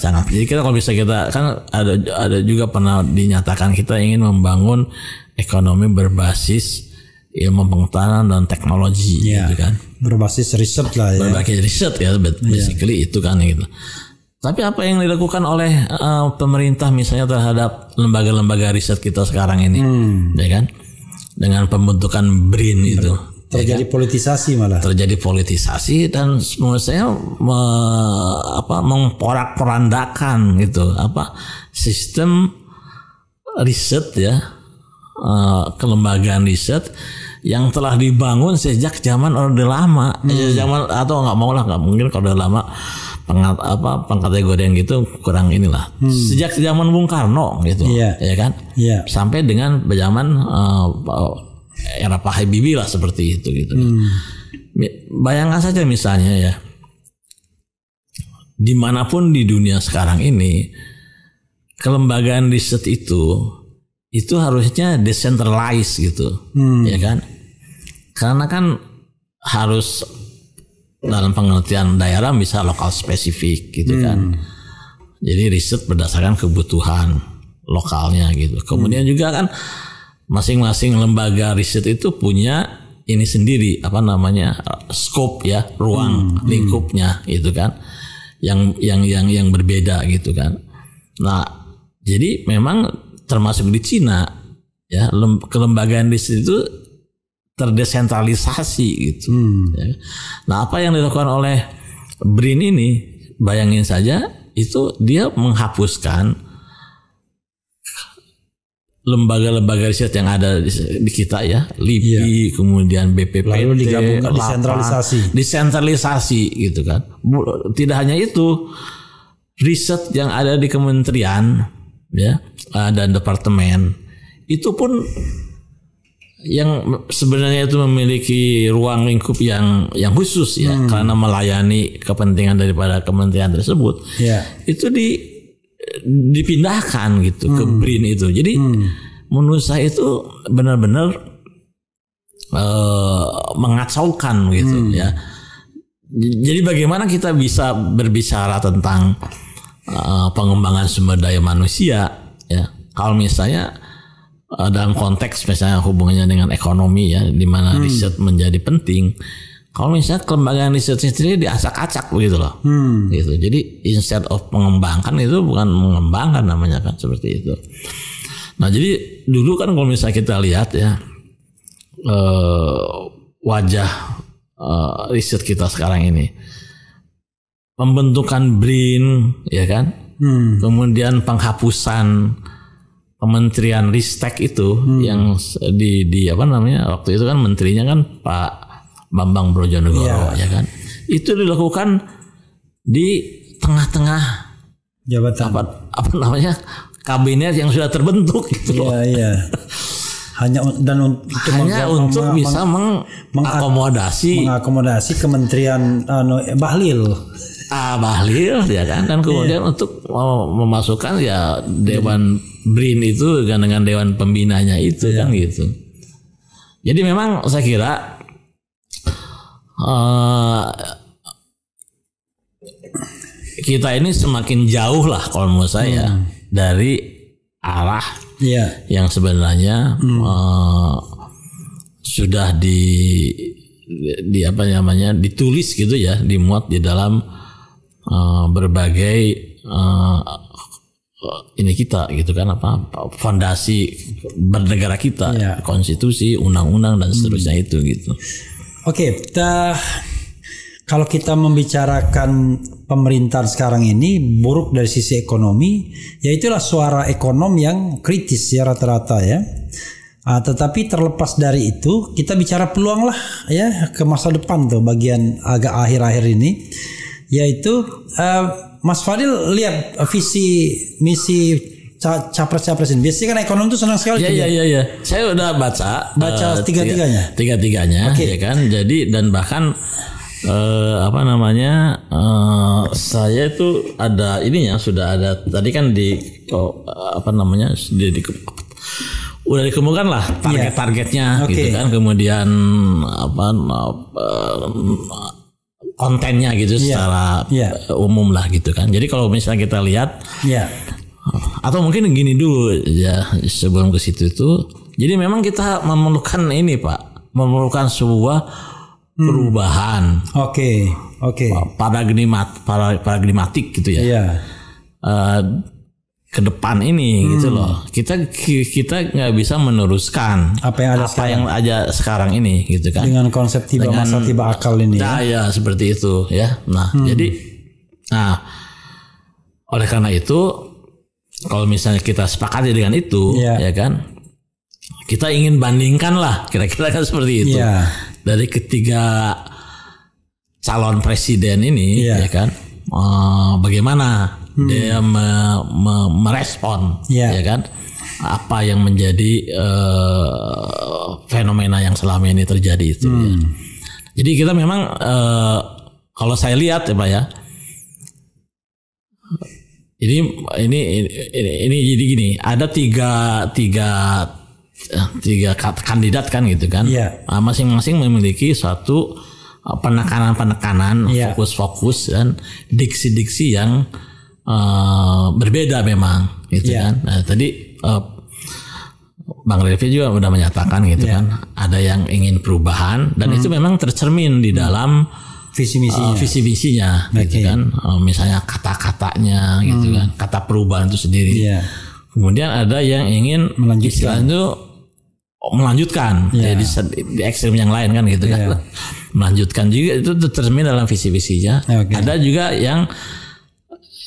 sangat. Jadi kita kalau bisa kita kan ada juga pernah dinyatakan kita ingin membangun ekonomi berbasis ilmu pengetahuan dan teknologi, gitu kan, berbasis riset lah ya. Berbasis riset ya, basically itu kan gitu. Tapi apa yang dilakukan oleh pemerintah misalnya terhadap lembaga-lembaga riset kita sekarang ini, ya kan, dengan pembentukan BRIN itu, terjadi politisasi malah. Terjadi politisasi dan menurut saya memporak-porandakan gitu sistem riset ya, kelembagaan riset yang telah dibangun sejak zaman Orde Lama, zaman atau nggak mungkin kalau udah lama pengkategorian gitu kurang inilah. Sejak zaman Bung Karno gitu, ya kan, sampai dengan zaman era Pak Habibie lah seperti itu gitu. Bayangkan saja misalnya ya, dimanapun di dunia sekarang ini kelembagaan riset itu harusnya decentralized gitu, ya kan? Karena kan harus dalam pengertian daerah bisa lokal spesifik gitu kan. Jadi riset berdasarkan kebutuhan lokalnya gitu. Kemudian juga kan masing-masing lembaga riset itu punya ini sendiri scope ya, ruang lingkupnya gitu kan. Yang berbeda gitu kan. Nah, jadi memang termasuk di Cina ya, kelembagaan riset itu terdesentralisasi gitu. Ya. Nah, apa yang dilakukan oleh BRIN ini, bayangin saja, itu dia menghapuskan lembaga-lembaga riset yang ada di kita ya, LIPI, kemudian BPPT, lalu digabungkan, disentralisasi gitu kan. Tidak hanya itu, riset yang ada di kementerian ya dan departemen itu pun yang sebenarnya itu memiliki ruang lingkup yang khusus ya, karena melayani kepentingan daripada kementerian tersebut, itu dipindahkan gitu ke BRIN itu. Jadi menurut saya itu benar-benar mengacaukan gitu ya. Jadi bagaimana kita bisa berbicara tentang pengembangan sumber daya manusia ya, kalau misalnya dalam konteks misalnya hubungannya dengan ekonomi ya, di mana riset menjadi penting. Kalau misalnya kelembagaan riset sendiri diacak-acak begitu loh, gitu. Jadi instead of mengembangkan, itu bukan mengembangkan namanya kan, seperti itu. Nah, jadi dulu kan kalau misalnya kita lihat ya wajah riset kita sekarang ini, pembentukan BRIN ya kan, kemudian penghapusan Kementerian Ristek itu yang di waktu itu kan menterinya kan Pak Bambang Brojonegoro, ya kan? Itu dilakukan di tengah-tengah jabatan apa namanya kabinet yang sudah terbentuk gitu. Iya. Hanya untuk bisa mengakomodasi Kementerian Bahlil. Bahlil ya kan, dan kemudian untuk memasukkan ya Dewan BRIN itu dengan Dewan Pembinanya itu kan gitu. Jadi memang saya kira kita ini semakin jauh lah kalau menurut saya dari arah yang sebenarnya sudah ditulis gitu ya, dimuat di dalam berbagai ini kita gitu kan, fondasi bernegara kita, konstitusi, undang-undang dan seterusnya itu gitu. Oke, kalau kita membicarakan pemerintahan sekarang ini buruk dari sisi ekonomi, ya itulah suara ekonom yang kritis ya rata-rata ya. Tetapi terlepas dari itu, kita bicara peluang lah ya ke masa depan tuh bagian agak akhir-akhir ini, yaitu Mas Fadil lihat visi misi capres-capres ini. Biasanya kan ekonom tuh senang sekali. Iya. Saya udah baca tiga-tiganya. Ya kan. Jadi dan bahkan saya itu ada ininya, sudah ada tadi kan udah dikemukakan lah target-targetnya gitu kan, kemudian kontennya gitu secara umum lah gitu kan. Jadi kalau misalnya kita lihat atau mungkin gini dulu ya sebelum ke situ itu, jadi memang kita memerlukan ini Pak, memerlukan sebuah perubahan. Oke. Paradigmatik gitu ya. Ke depan ini gitu loh. Kita nggak bisa meneruskan apa yang ada sekarang ini gitu kan. Dengan konsep tiba akal ini ya seperti itu ya. Oleh karena itu kalau misalnya kita sepakati dengan itu ya kan, kita ingin bandingkan lah kira-kira kan seperti itu. Dari ketiga calon presiden ini ya kan, bagaimana dia merespon ya kan apa yang menjadi fenomena yang selama ini terjadi itu ya. Jadi kita memang kalau saya lihat ya Pak ya, ini jadi gini, ada tiga kandidat kan gitu kan, masing-masing memiliki suatu penekanan, fokus-fokus dan diksi-diksi yang berbeda memang gitu kan. Nah tadi Bang Refy juga udah menyatakan gitu kan, ada yang ingin perubahan dan itu memang tercermin di dalam visi misinya gitu kan. Misalnya kata-katanya gitu kan, kata perubahan itu sendiri. Kemudian ada yang ingin melanjutkan di ekstrem yang lain kan gitu kan. Melanjutkan juga itu tercermin dalam visi misinya. Ada juga yang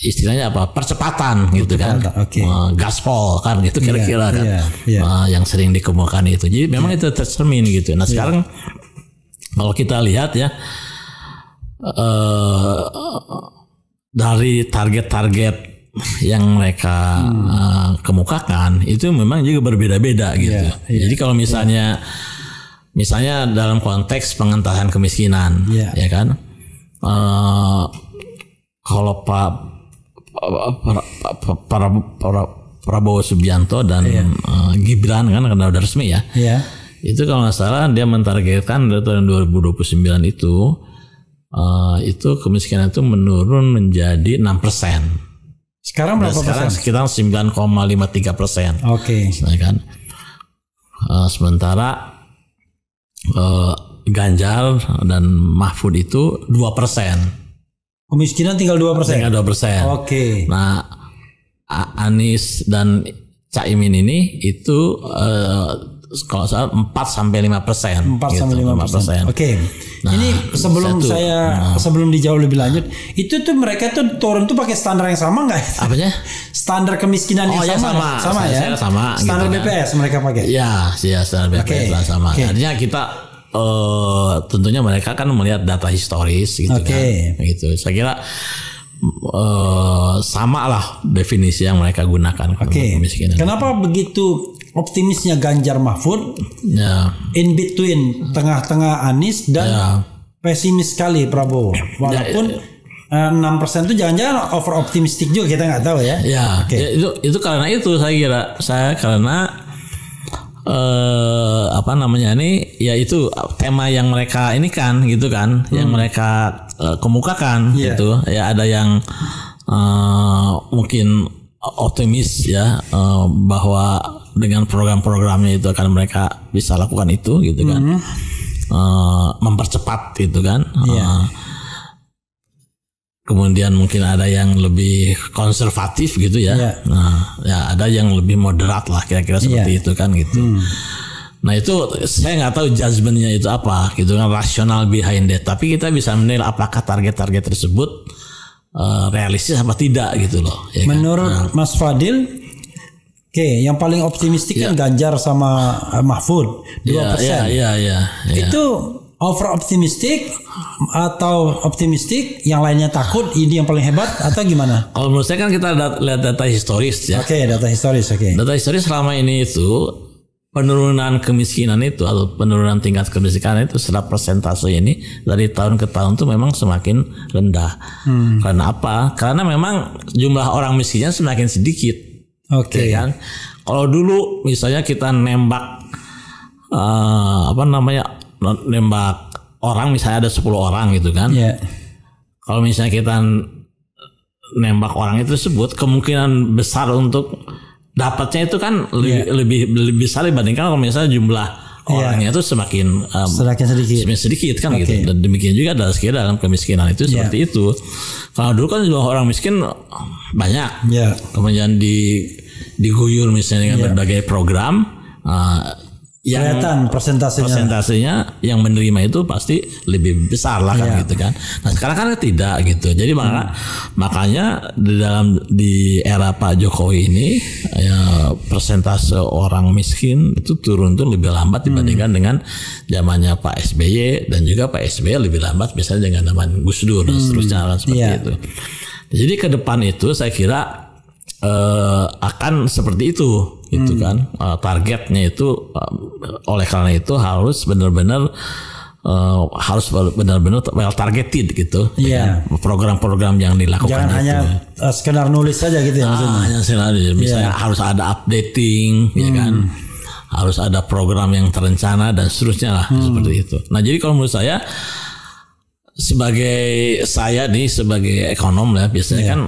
istilahnya percepatan gitu kan, gaspol kan gitu kira-kira kan, yang sering dikemukakan itu. Jadi memang itu tercermin gitu. Nah sekarang kalau kita lihat ya dari target-target yang mereka kemukakan itu memang juga berbeda-beda gitu. Jadi kalau misalnya dalam konteks pengentasan kemiskinan ya kan, kalau Prabowo Subianto dan Gibran kan karena udah resmi ya. Itu kalau nggak salah dia mentargetkan dari tahun 2029 itu kemiskinan itu menurun menjadi 6%. Sekarang berapa persen? Sekitar 9,53%. Kan? Sementara Ganjar dan Mahfud itu 2%. Kemiskinan tinggal 2%. Nah, Anies dan Caimin ini itu kalau salah 4-5%. 4-5%. Nah, ini sebelum dijawab lebih lanjut, itu tuh mereka tuh turun tuh pakai standar yang sama nggak? Apanya? Standar kemiskinan yang sama ya? Sama. Standar gitu BPS kan. Mereka pakai. Ya standar BPS lah sama. Artinya kita tentunya mereka kan melihat data historis gitu kan. Gitu. Saya kira sama lah definisi yang mereka gunakan. Kemiskinan. Kenapa begitu optimisnya Ganjar Mahfud? Ya. In between tengah-tengah Anies dan pesimis sekali Prabowo. Walaupun 6% itu jangan-jangan over optimistik juga, kita nggak tahu ya. Ya, itu karena itu saya karena apa namanya ini ya itu tema yang mereka ini kan gitu kan, yang mereka kemukakan gitu. Ya ada yang mungkin optimis ya bahwa dengan program-programnya itu akan mereka bisa lakukan itu gitu kan. Mempercepat gitu kan. Kemudian mungkin ada yang lebih konservatif gitu ya. Nah, ya ada yang lebih moderat lah kira-kira seperti itu kan gitu. Nah itu saya nggak tahu judgementnya itu apa gitu kan, rasional behind that. Tapi kita bisa menilai apakah target-target tersebut realistis apa tidak gitu loh. Ya menurut Mas Fadil, yang paling optimistik kan Ganjar sama Mahfud 2%. Itu over optimistik atau optimistik, yang lainnya takut, ini yang paling hebat atau gimana? Kalau menurut saya kan kita lihat data historis ya. Data historis. Data historis selama ini itu penurunan kemiskinan itu atau penurunan tingkat kemiskinan itu secara persentase ini dari tahun ke tahun tuh memang semakin rendah. Karena apa? Karena memang jumlah orang miskinnya semakin sedikit. Ya kan? Kalau dulu misalnya kita nembak nembak orang misalnya ada 10 orang gitu kan. Kalau misalnya kita nembak orang itu tersebut, kemungkinan besar untuk dapatnya itu kan lebih besar dibandingkan kalau misalnya jumlah orangnya itu semakin sedikit kan gitu. Dan demikian juga dalam kemiskinan itu seperti itu. Kalau dulu kan jumlah orang miskin banyak. Kemudian diguyur misalnya dengan berbagai program, yang kelihatan persentasenya yang menerima itu pasti lebih besar lah kan gitu kan. Nah sekarang kan tidak gitu. Jadi makanya di era Pak Jokowi ini ya persentase orang miskin itu turun tuh lebih lambat dibandingkan dengan zamannya Pak SBY, dan juga Pak SBY lebih lambat misalnya dengan zaman Gus Dur dan seterusnya kan seperti itu. Jadi ke depan itu saya kira akan seperti itu gitu kan. Targetnya itu oleh karena itu harus benar-benar well targeted gitu. Program-program yang dilakukan. Jangan itu hanya sekedar nulis saja gitu ya maksudnya. Hanya sekedar misalnya harus ada updating ya kan. Harus ada program yang terencana dan seterusnya lah seperti itu. Nah, jadi kalau menurut saya sebagai ekonom ya biasanya kan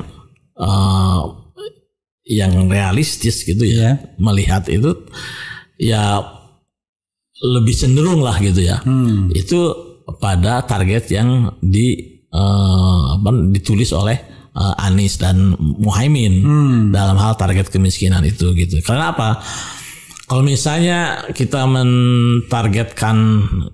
yang realistis gitu ya, melihat itu ya lebih cenderung lah gitu ya, itu pada target yang ditulis oleh Anies dan Muhaimin dalam hal target kemiskinan itu gitu. Karena apa? Kalau misalnya kita mentargetkan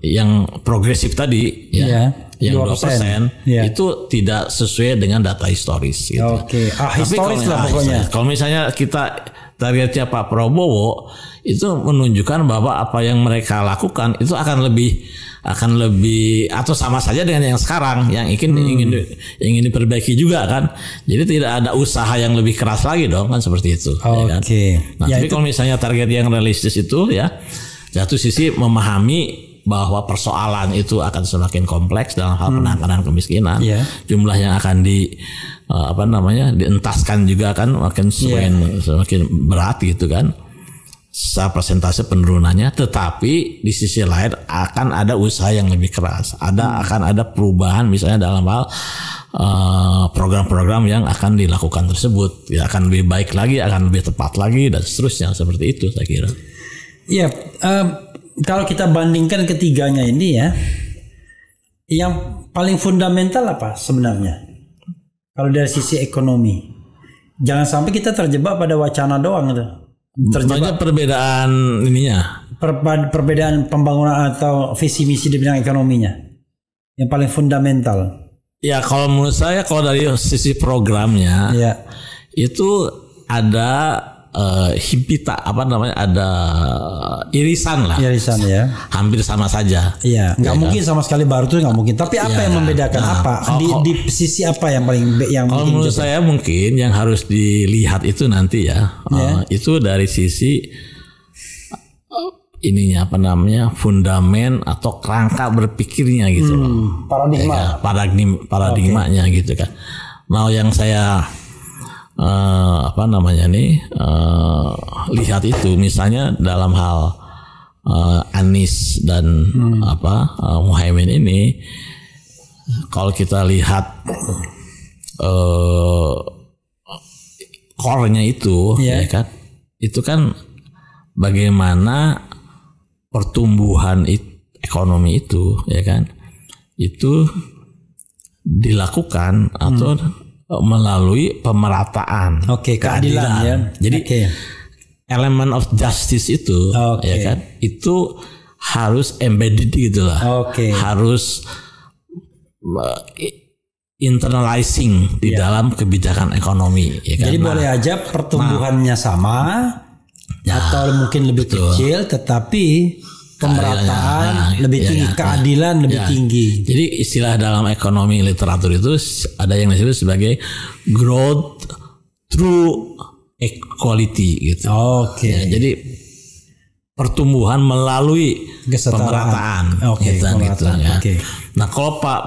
yang progresif tadi yang 2%, itu tidak sesuai dengan data historis gitu. Historis lah pokoknya. Kalau misalnya kita targetnya Pak Prabowo, itu menunjukkan bahwa apa yang mereka lakukan itu akan lebih atau sama saja dengan yang sekarang yang ingin diperbaiki juga kan. Jadi tidak ada usaha yang lebih keras lagi dong kan, seperti itu. Ya kan? Nah, tapi kalau misalnya target yang realistis itu ya satu sisi memahami bahwa persoalan itu akan semakin kompleks dalam hal penanganan kemiskinan. Jumlah yang akan dientaskan juga akan semakin berat gitu kan. Secara persentase penurunannya, tetapi di sisi lain akan ada usaha yang lebih keras. Akan ada perubahan misalnya dalam hal program-program yang akan dilakukan tersebut. Ya, akan lebih baik lagi, akan lebih tepat lagi dan seterusnya, seperti itu saya kira. Iya, kalau kita bandingkan ketiganya ini ya, yang paling fundamental apa sebenarnya? Kalau dari sisi ekonomi, jangan sampai kita terjebak pada wacana doang itu. Banyak perbedaan ininya. Perbedaan pembangunan atau visi misi di bidang ekonominya. Yang paling fundamental. Ya kalau menurut saya, kalau dari sisi programnya, itu ada himpita ada irisan lah. Irisan ya. Hampir sama saja. Iya, nggak mungkin sama sekali baru itu nggak mungkin. Tapi apa yang membedakan di sisi apa yang paling kalau menurut saya mungkin yang harus dilihat itu nanti ya, itu dari sisi ininya fundamen atau kerangka berpikirnya gitu loh. Paradigma. Paradigmanya gitu kan. Nah, yang saya lihat itu misalnya dalam hal Anies dan Muhaimin ini, kalau kita lihat core-nya itu ya kan, itu kan bagaimana pertumbuhan ekonomi itu ya kan, itu dilakukan atau melalui pemerataan, keadilan ya. Jadi elemen of justice itu ya kan, itu harus embedded gitulah, harus internalizing di dalam kebijakan ekonomi ya kan? Jadi boleh aja pertumbuhannya sama atau mungkin lebih kecil, tetapi pemerataan lebih tinggi, keadilan lebih tinggi. Jadi istilah dalam ekonomi literatur itu ada yang disebut sebagai growth through equality gitu. Jadi pertumbuhan melalui pemerataan. Nah, kalau Pak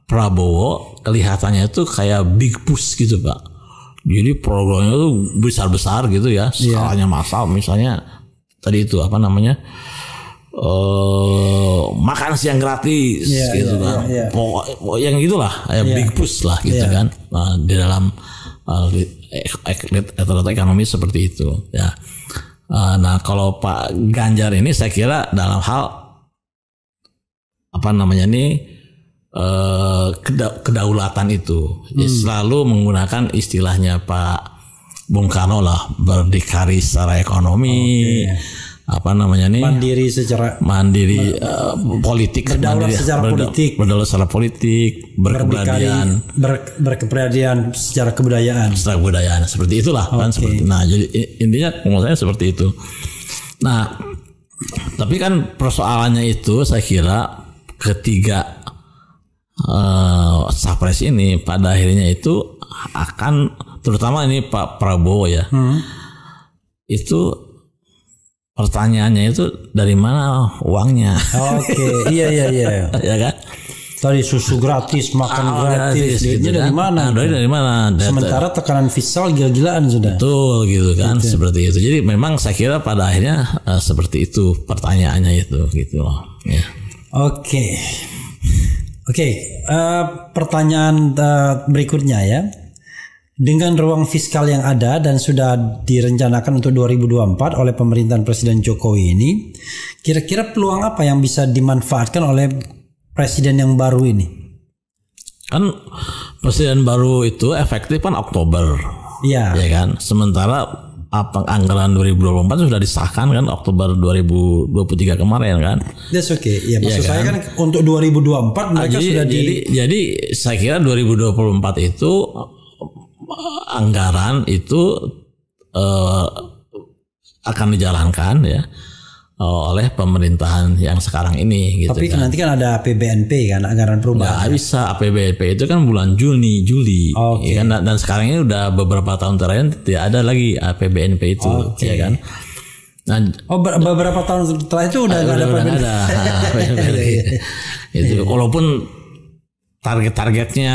Prabowo kelihatannya itu kayak big push gitu Pak. Jadi programnya itu besar-besar gitu ya, skalanya massal. Misalnya tadi itu makan siang gratis gitu kan. Pokok yang gitulah, big push lah gitu kan. Di dalam ekonomi seperti itu ya. Nah, kalau Pak Ganjar ini saya kira dalam hal kedaulatan itu, selalu menggunakan istilahnya Pak Bung Karno lah, berdikari secara ekonomi, mandiri secara politik, berdaulat secara politik, berkepribadian secara kebudayaan, seperti itulah kan, seperti. Nah, jadi intinya menurut saya seperti itu. Nah, tapi kan persoalannya itu saya kira ketiga Capres ini pada akhirnya itu akan, terutama ini Pak Prabowo ya, itu pertanyaannya itu dari mana uangnya? Iya. Ya kan? Tadi susu gratis, makan gratis, duitnya dari mana? Dari mana? Sementara tekanan fiskal gila-gilaan sudah. Betul gitu kan, seperti itu. Jadi memang saya kira pada akhirnya seperti itu pertanyaannya itu gitu loh. Ya. Pertanyaan berikutnya ya. Dengan ruang fiskal yang ada dan sudah direncanakan untuk 2024 oleh pemerintahan Presiden Jokowi ini, kira-kira peluang apa yang bisa dimanfaatkan oleh presiden yang baru ini? Kan presiden baru itu efektif kan Oktober. Ya kan? Sementara anggaran 2024 sudah disahkan kan Oktober 2023 kemarin kan. That's okay. Ya, maksud saya kan untuk 2024 mereka sudah jadi saya kira 2024 itu anggaran itu akan dijalankan ya oleh pemerintahan yang sekarang ini gitu. Tapi kan nanti kan ada APBNP kan, anggaran perubahan. Nggak bisa, APBNP itu kan bulan Juli ya kan, dan sekarang ini udah beberapa tahun terakhir tidak ada lagi APBNP itu ya kan. Nah, beberapa tahun setelah itu udah nggak ada APBNP. Itu walaupun target-targetnya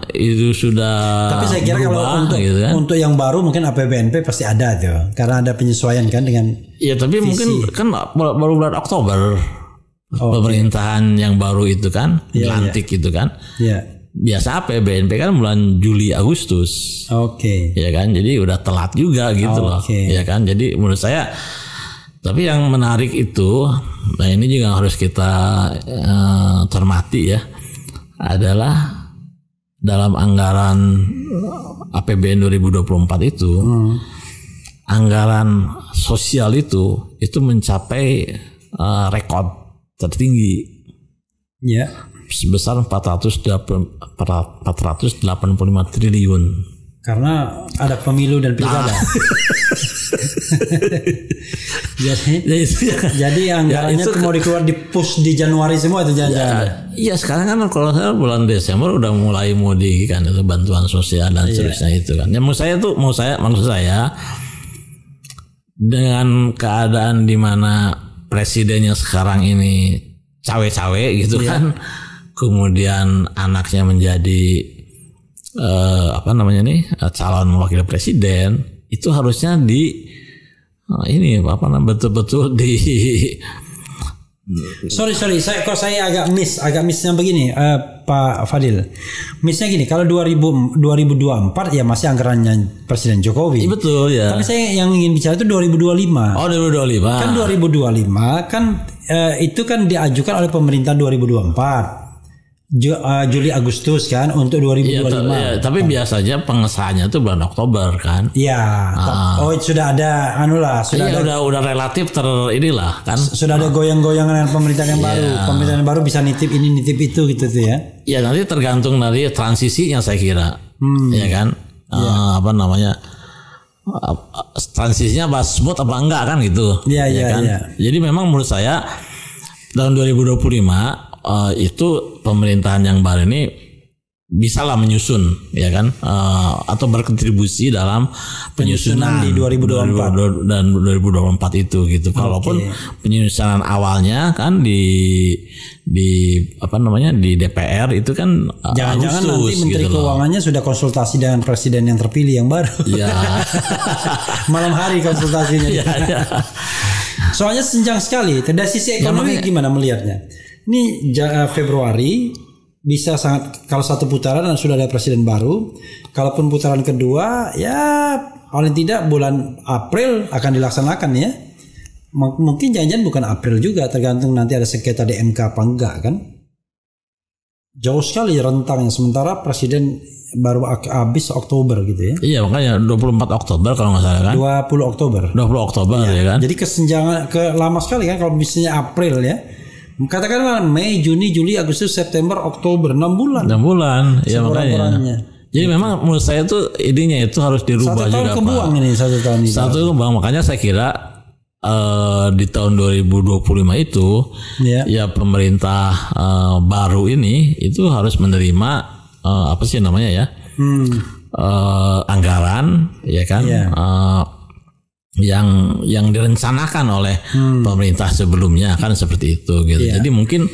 itu sudah. Tapi saya kira berubah, kalau gitu kan? untuk yang baru mungkin APBNP pasti ada tuh, karena ada penyesuaian kan dengan. Ya tapi visi. Mungkin kan baru bulan Oktober pemerintahan yang baru itu kan dilantik itu kan. Biasa APBNP kan bulan Juli Agustus. Ya kan, jadi udah telat juga gitu loh. Ya kan, jadi menurut saya. Tapi yang menarik itu, nah ini juga harus kita cermati ya. Adalah dalam anggaran APBN 2024 itu anggaran sosial itu mencapai rekor tertinggi sebesar 485 triliun Karena ada pemilu dan pilkada. Jadi anggarannya itu mau dikeluar di push di Januari semua itu jangan-jangan. Iya sekarang kan kalau saya bulan Desember udah mulai mudik kan, itu bantuan sosial dan seterusnya itu kan. Ya maksud saya dengan keadaan di mana presidennya sekarang ini cawe-cawe gitu kan, kemudian anaknya menjadi calon wakil presiden, itu harusnya betul-betul di Sorry, saya agak missnya begini, Pak Fadil. Missnya gini, kalau 2024 ya masih anggarannya Presiden Jokowi. Betul ya. Tapi saya yang ingin bicara itu 2025. Oh 2025. Kan 2025 kan itu kan diajukan oleh pemerintah 2024. Juli Agustus kan untuk 2025. Tapi biasanya pengesahannya itu bulan Oktober kan. Iya. Oh sudah ada udah relatif inilah kan. Sudah ada goyang-goyangan dengan pemerintahan yang baru. Pemerintahan yang baru bisa nitip ini nitip itu gitu tuh ya. Ya nanti tergantung dari transisinya saya kira. Ya kan. Transisinya smooth apa enggak kan gitu. Iya. Jadi memang menurut saya tahun 2025 itu pemerintahan yang baru ini bisalah menyusun ya kan, atau berkontribusi dalam penyusunan di 2024 dan 2024 itu gitu. Kalaupun penyusunan awalnya kan di DPR itu kan jangan-jangan nanti Menteri gitu Keuangannya sudah konsultasi dengan presiden yang terpilih yang baru. Ya. Malam hari konsultasinya. Ya. Soalnya senjang sekali. Dari sisi ekonomi gimana melihatnya? Ini Februari bisa sangat, kalau satu putaran dan sudah ada presiden baru. Kalaupun putaran kedua ya paling tidak bulan April akan dilaksanakan ya. Mungkin jangan-jangan bukan April juga, tergantung nanti ada sengketa di MK apa enggak kan. Jauh sekali rentangnya, sementara presiden baru habis Oktober gitu ya. Iya makanya 24 Oktober kalau nggak salah kan. 20 Oktober ya kan. Jadi kesenjangan lama sekali kan kalau misalnya April ya. Katakanlah Mei, Juni, Juli, Agustus, September, Oktober, 6 bulan. 6 bulan, ya makanya. Jadi memang menurut saya tuh idenya itu harus dirubah juga. 1 tahun kebuang ini, 1 tahun ini. 1 tahun kebuang, makanya saya kira di tahun 2025 itu ya pemerintah baru ini itu harus menerima anggaran ya kan. Yang direncanakan oleh pemerintah sebelumnya kan seperti itu gitu. Jadi mungkin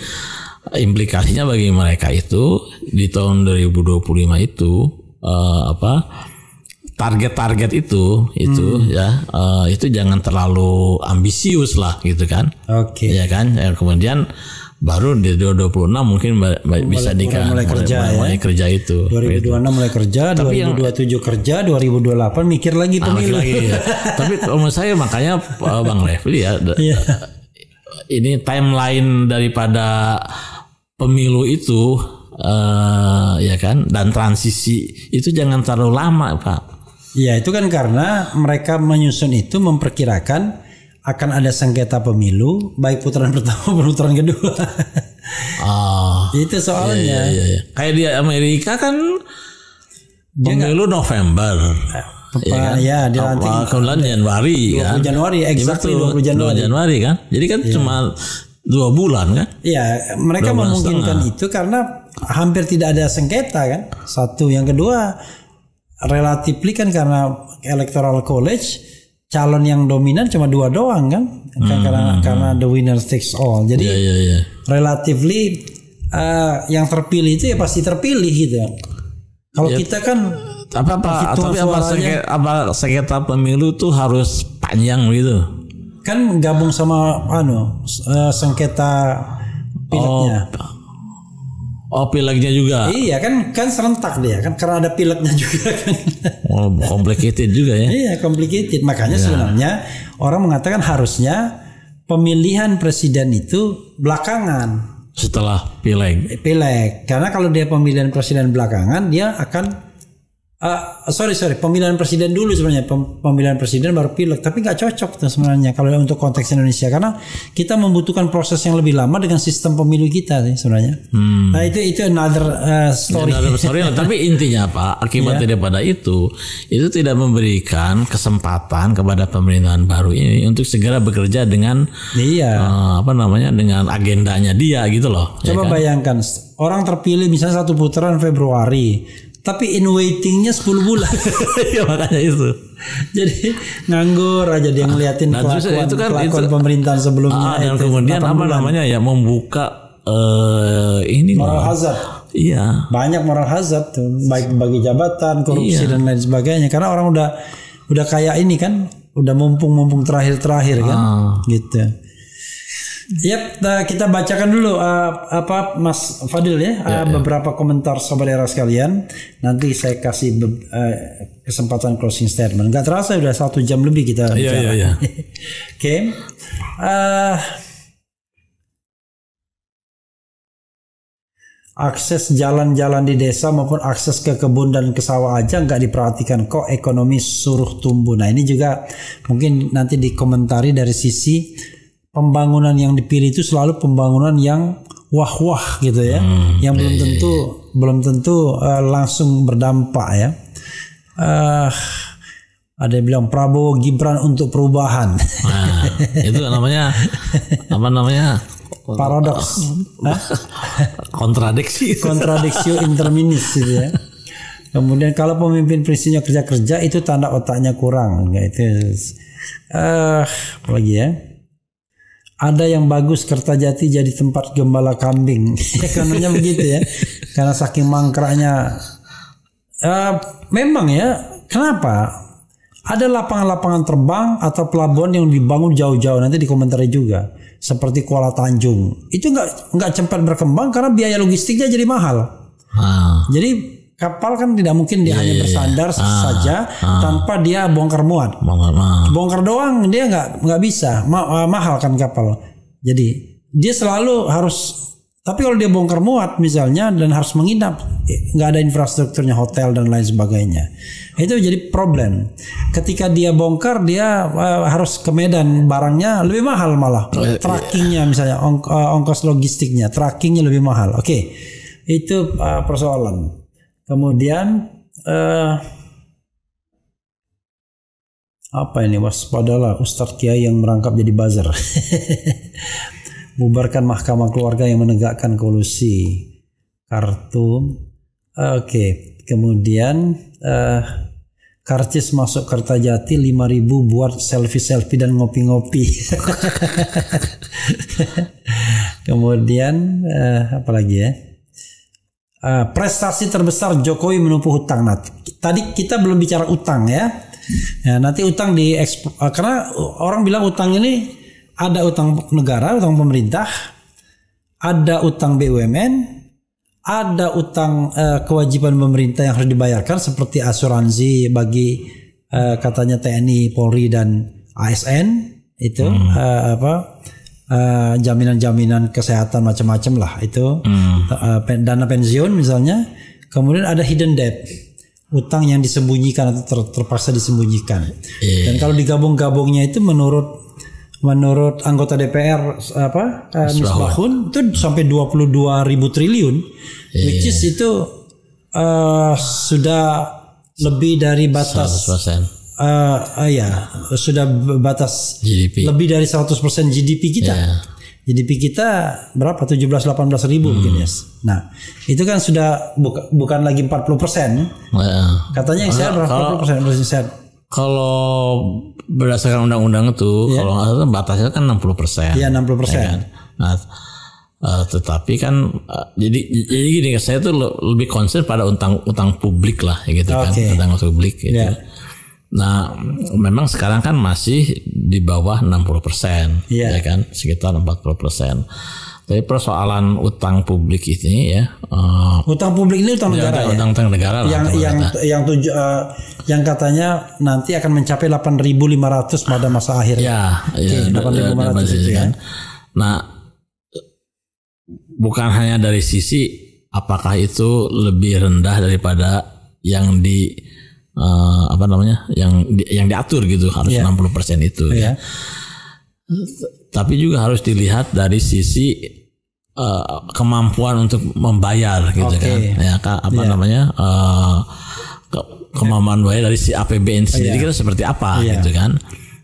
implikasinya bagi mereka itu di tahun 2025 itu target-target itu itu jangan terlalu ambisius lah gitu kan. Ya kan. Kemudian baru di 2026 mungkin bisa mulai kerja itu. 2026 mulai kerja, tapi 2027 kerja, 2028 mikir lagi pemilu. Tapi kalau menurut saya makanya Bang Refli ini timeline daripada pemilu itu ya kan, dan transisi itu jangan terlalu lama Pak. Iya itu kan karena mereka menyusun itu memperkirakan akan ada sengketa pemilu baik putaran pertama maupun putaran kedua. Itu soalnya. Iya. Kayak di Amerika kan pemilu November. Kemudian Januari 20 kan. Januari, exactly 20 Januari kan. Jadi kan cuma 2 bulan kan. Iya, mereka memungkinkan itu karena hampir tidak ada sengketa kan. Satu, yang kedua relatively kan karena electoral college calon yang dominan cuma 2 doang kan, karena the winner takes all. Jadi relatively yang terpilih itu ya pasti terpilih gitu. Kalau kita kan sengketa pemilu tuh harus panjang gitu. Kan gabung sama sengketa pileknya. Pileknya juga. Iya kan serentak dia kan karena ada pileknya juga kan. Complicated juga ya. Iya complicated. Makanya sebenarnya orang mengatakan harusnya pemilihan presiden itu belakangan. Setelah pileg. Karena kalau dia pemilihan presiden belakangan dia akan Sorry pemilihan presiden dulu sebenarnya, pemilihan presiden baru pileg, tapi nggak cocok tuh sebenarnya kalau untuk konteks Indonesia karena kita membutuhkan proses yang lebih lama dengan sistem pemilu kita sih sebenarnya. Nah itu another story. Tapi intinya apa? Akibat daripada itu tidak memberikan kesempatan kepada pemerintahan baru ini untuk segera bekerja dengan dengan agendanya dia gitu loh. Coba bayangkan orang terpilih misalnya 1 putaran Februari. Tapi in waitingnya 10 bulan. Ya makanya itu. Jadi nganggur aja dia ngeliatin kelakuan pemerintahan sebelumnya. Dan kemudian membuka moral hazard. Iya. Banyak moral hazard tuh, baik bagi jabatan, korupsi dan lain sebagainya. Karena orang udah kayak ini kan, udah mumpung terakhir kan, gitu. Yap, kita bacakan dulu Mas Fadil beberapa komentar sobat era sekalian. Nanti saya kasih kesempatan closing statement. Gak terasa udah 1 jam lebih kita bicara. Iya. Oke. Akses jalan-jalan di desa maupun akses ke kebun dan ke sawah aja nggak diperhatikan, kok ekonomi suruh tumbuh. Nah ini juga mungkin nanti dikomentari dari sisi pembangunan yang dipilih itu selalu pembangunan yang wah-wah gitu ya, yang belum tentu langsung berdampak ya. Ada yang bilang Prabowo Gibran untuk perubahan. Nah, itu namanya apa namanya? Paradoks. Kontradiksi interminis gitu ya. Kemudian kalau pemimpin prinsipnya kerja itu tanda otaknya kurang. Enggak itu. Apalagi ya? Ada yang bagus Kertajati jadi tempat gembala kambing. Kononnya begitu ya. Karena saking mangkraknya. Memang ya. Kenapa? Ada lapangan-lapangan terbang atau pelabuhan yang dibangun jauh-jauh. Nanti dikomentari juga. Seperti Kuala Tanjung. Itu nggak cepat berkembang karena biaya logistiknya jadi mahal. Jadi kapal kan tidak mungkin dia hanya bersandar saja tanpa dia bongkar muat. Bongkar doang dia nggak bisa, mahal kan kapal. Jadi dia selalu harus. Tapi kalau dia bongkar muat misalnya dan harus menginap, nggak ada infrastrukturnya hotel dan lain sebagainya. Itu jadi problem. Ketika dia bongkar dia harus ke Medan, barangnya lebih mahal malah. Trackingnya misalnya ongkos logistiknya, trackingnya lebih mahal. Oke, itu persoalan. Kemudian apa ini, waspadalah Ustadz Kiai yang merangkap jadi buzzer. Bubarkan mahkamah keluarga yang menegakkan kolusi kartu. Oke. Kemudian karcis masuk Kertajati 5.000 buat selfie dan ngopi-ngopi. Kemudian apa lagi ya? Prestasi terbesar Jokowi menumpuh hutang. Nah, tadi kita belum bicara utang ya. Nanti utang karena orang bilang utang ini ada utang negara, utang pemerintah, ada utang BUMN, ada utang kewajiban pemerintah yang harus dibayarkan seperti asuransi bagi katanya TNI, Polri dan ASN itu jaminan-jaminan kesehatan macam-macam lah itu, dana pensiun misalnya. Kemudian ada hidden debt, utang yang disembunyikan atau terpaksa disembunyikan. Dan kalau digabung-gabungnya itu menurut anggota DPR Misbahun itu sampai 22.000 triliun, which is itu sudah lebih dari batas 100%. Sudah batas GDP. Lebih dari 100% GDP kita. GDP kita berapa? 17-18 ribu mungkin ya. Nah itu kan sudah bukan lagi 40%. Katanya yang sehat berapa? 40%. Kalau berdasarkan undang-undang itu, kalau nggak salah batasnya kan 60%. Iya 60%. Ya kan? Nah, tetapi kan jadi gini, saya tuh lebih concern pada utang publik lah, gitu kan, utang publik gitu. Nah, memang sekarang kan masih di bawah 60%, ya kan, sekitar 40%. Tapi persoalan utang publik ini ya, utang publik ini utang negara, utang negara lah, yang katanya nanti akan mencapai 8.500 pada masa akhir. 8.500 itu kan. Nah, bukan hanya dari sisi apakah itu lebih rendah daripada yang yang diatur gitu harus 60% itu. Ya. Tapi juga harus dilihat dari sisi kemampuan untuk membayar gitu kan. Ya kemampuan bayar dari si APBN sendiri kita seperti apa gitu kan.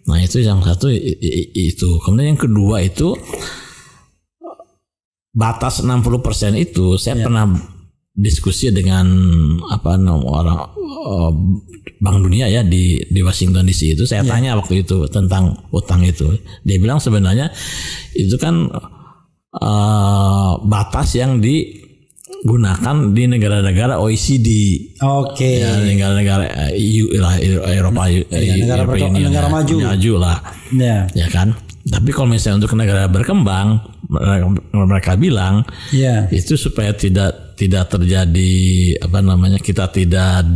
Nah, itu yang satu itu. Kemudian yang kedua itu batas 60% itu saya pernah diskusi dengan orang Bank Dunia ya di Washington DC itu. Saya tanya waktu itu tentang utang itu. Dia bilang sebenarnya itu kan batas yang digunakan di negara-negara OECD. Ya, negara-negara EU lah, Eropa, negara maju lah. Ya kan. Tapi kalau misalnya untuk negara berkembang, mereka bilang itu supaya tidak terjadi kita tidak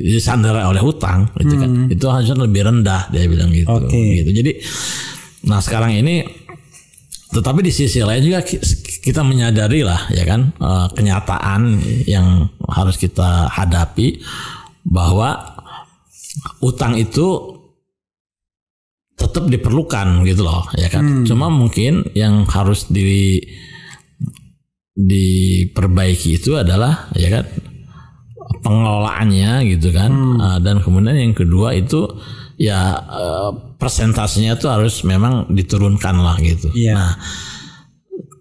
disandera oleh hutang gitu kan. Itu harusnya lebih rendah, dia bilang gitu. Gitu. Jadi nah sekarang ini tetapi di sisi lain juga kita menyadari lah ya kan kenyataan yang harus kita hadapi bahwa utang itu tetap diperlukan gitu loh ya kan. Cuma mungkin yang harus diperbaiki itu adalah ya kan pengelolaannya gitu kan. Dan kemudian yang kedua itu ya persentasenya itu harus memang diturunkan lah gitu. Nah,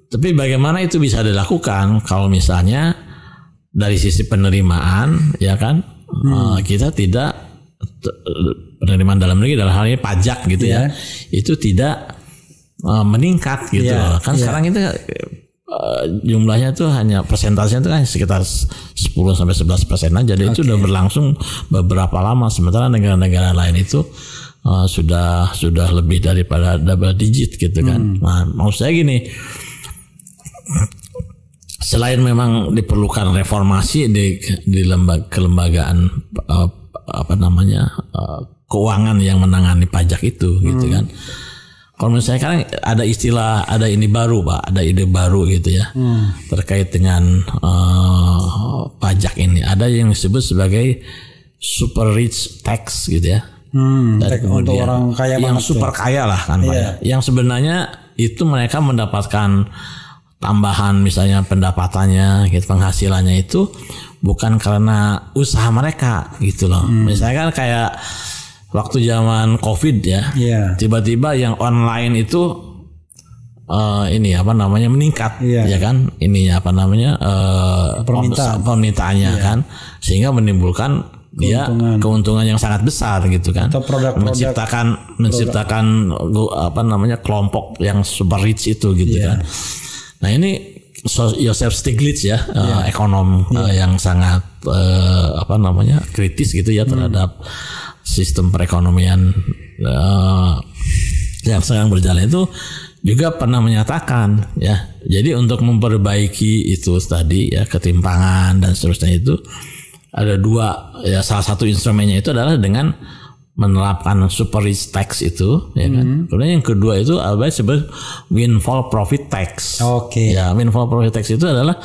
tapi bagaimana itu bisa dilakukan kalau misalnya dari sisi penerimaan ya kan kita tidak penerimaan dalam negeri dalam hal ini pajak gitu ya itu tidak meningkat gitu loh. Kan sekarang itu jumlahnya tuh hanya persentasenya itu kan sekitar 10-11% aja. Jadi itu udah berlangsung beberapa lama, sementara negara-negara lain itu sudah lebih daripada double digit gitu kan. Nah, maksud saya gini, selain memang diperlukan reformasi di kelembagaan keuangan yang menangani pajak itu gitu kan. Kalau misalnya kan ada istilah, ada ini baru Pak, ada ide baru gitu ya terkait dengan pajak ini. Ada yang disebut sebagai super rich tax gitu ya. Untuk orang kaya yang banget super kaya lah kan Pak ya. Yang sebenarnya itu mereka mendapatkan tambahan misalnya pendapatannya gitu, penghasilannya itu bukan karena usaha mereka gitu loh. Misalnya kan kayak waktu zaman COVID ya, tiba-tiba yang online itu meningkat ya kan, permintaannya kan, sehingga menimbulkan keuntungan yang sangat besar gitu kan. Atau menciptakan kelompok yang super rich itu gitu kan. Nah ini Joseph Stiglitz ya, ekonom yang sangat kritis gitu ya terhadap sistem perekonomian yang sedang berjalan itu juga pernah menyatakan ya. Jadi untuk memperbaiki itu tadi ya, ketimpangan dan seterusnya itu ada dua ya, salah satu instrumennya itu adalah dengan menerapkan super rich tax itu ya kan. Kemudian yang kedua itu apa disebut windfall profit tax. Ya, windfall profit tax itu adalah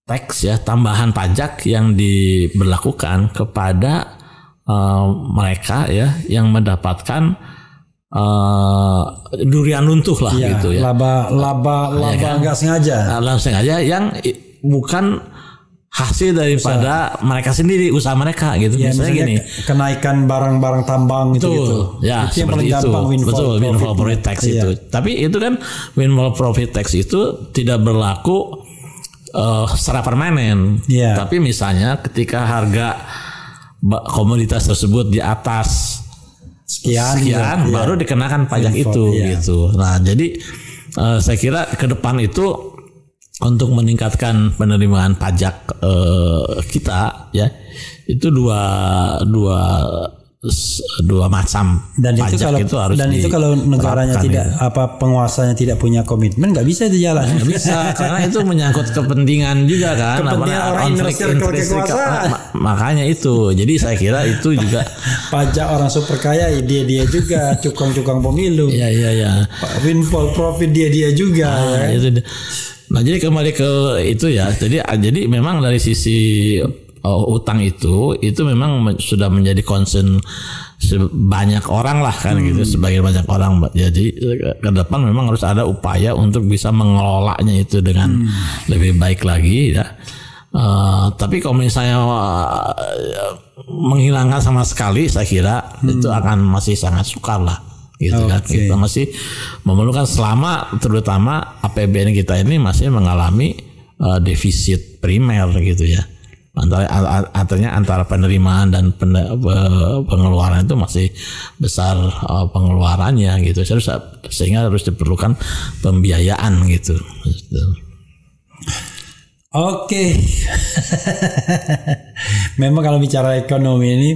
tax ya, tambahan pajak yang diberlakukan kepada mereka ya yang mendapatkan durian runtuh lah gitu ya. Laba nggak sengaja. Laba sengaja yang bukan hasil daripada mereka sendiri, usaha mereka gitu. Misalnya gini, kenaikan barang-barang tambang gitu. Ya, itu seperti itu. Betul, windfall profit tax itu. Tapi itu kan windfall profit tax itu tidak berlaku secara permanen. Tapi misalnya ketika harga komoditas tersebut di atas sekian baru dikenakan pajak itu gitu. Nah, jadi saya kira ke depan itu untuk meningkatkan penerimaan pajak kita ya, itu dua dua macam dan pajak itu harus itu kalau negaranya tidak penguasanya tidak punya komitmen nggak bisa itu jalan. Nggak bisa karena itu menyangkut kepentingan juga kan, kepentingan orang Indonesia kekuasaan. Makanya itu, jadi saya kira itu juga pajak orang super kaya dia juga, cukong pemilu. Iya. Windfall profit dia juga. Itu. Nah jadi kembali ke itu ya, jadi memang dari sisi utang itu memang sudah menjadi concern banyak orang lah kan gitu, sebagian banyak orang. Jadi ke depan memang harus ada upaya untuk bisa mengelolanya itu dengan lebih baik lagi ya. Tapi kalau misalnya menghilangkan sama sekali, saya kira itu akan masih sangat sukar lah gitu kan. Kita masih memerlukan, selama terutama APBN kita ini masih mengalami defisit primer gitu ya. Artinya antara penerimaan dan pengeluaran itu masih besar pengeluarannya gitu, sehingga harus diperlukan pembiayaan gitu. Oke. Memang kalau bicara ekonomi ini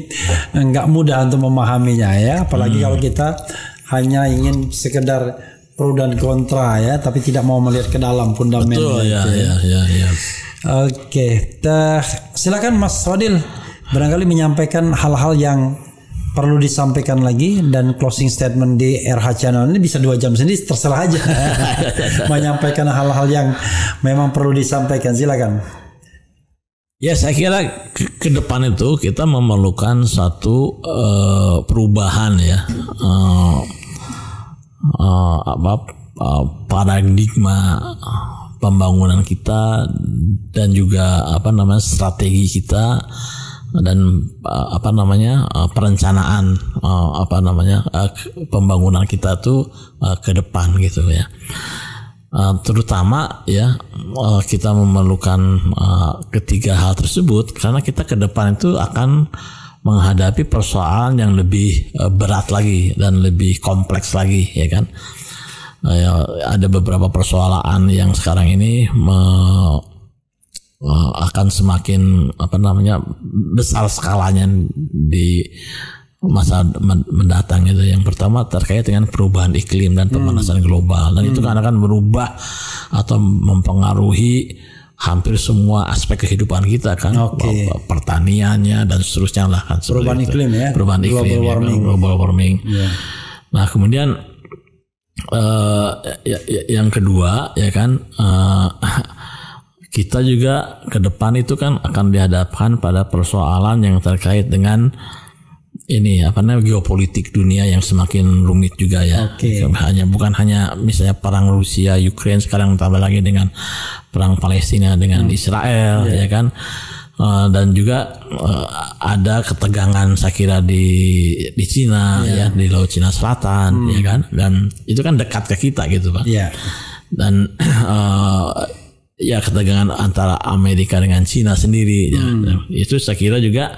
nggak mudah untuk memahaminya ya, apalagi kalau kita hanya ingin sekedar pro dan kontra ya, tapi tidak mau melihat ke dalam fundamental. Betul ya. Oke, silakan Mas Fadil barangkali menyampaikan hal-hal yang perlu disampaikan lagi, dan closing statement di RH Channel ini bisa 2 jam sendiri, terserah aja. Menyampaikan hal-hal yang memang perlu disampaikan, silakan. Ya, saya kira ke depan itu kita memerlukan satu perubahan ya, paradigma pembangunan kita dan juga strategi kita dan perencanaan pembangunan kita tuh ke depan gitu ya. Terutama ya kita memerlukan ketiga hal tersebut karena kita ke depan itu akan menghadapi persoalan yang lebih berat lagi dan lebih kompleks lagi ya kan. Ada beberapa persoalan yang sekarang ini akan semakin besar skalanya di masa mendatang itu. Yang pertama terkait dengan perubahan iklim dan pemanasan global, dan itu akan berubah atau mempengaruhi hampir semua aspek kehidupan kita kan, pertaniannya dan seterusnya lah kan. Perubahan iklim ya, perubahan iklim, global warming. Nah kemudian yang kedua ya kan, kita juga ke depan itu kan akan dihadapkan pada persoalan yang terkait dengan ini geopolitik dunia yang semakin rumit juga ya. Bukan hanya misalnya perang Rusia Ukraine, sekarang tambah lagi dengan perang Palestina dengan Israel ya kan. Dan juga ada ketegangan saya kira di Cina ya, di Laut Cina Selatan ya kan, dan itu kan dekat ke kita gitu Pak. Dan ya ketegangan antara Amerika dengan Cina sendiri ya. Itu saya kira juga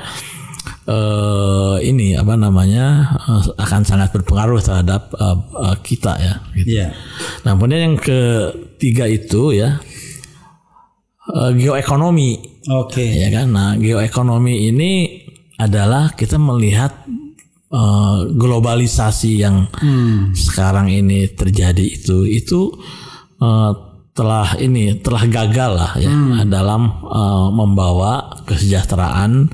ini akan sangat berpengaruh terhadap kita ya gitu. Nah kemudian yang ketiga itu ya geoekonomi. Ya kan. Nah, geoekonomi ini adalah kita melihat globalisasi yang sekarang ini terjadi itu telah gagal lah ya dalam membawa kesejahteraan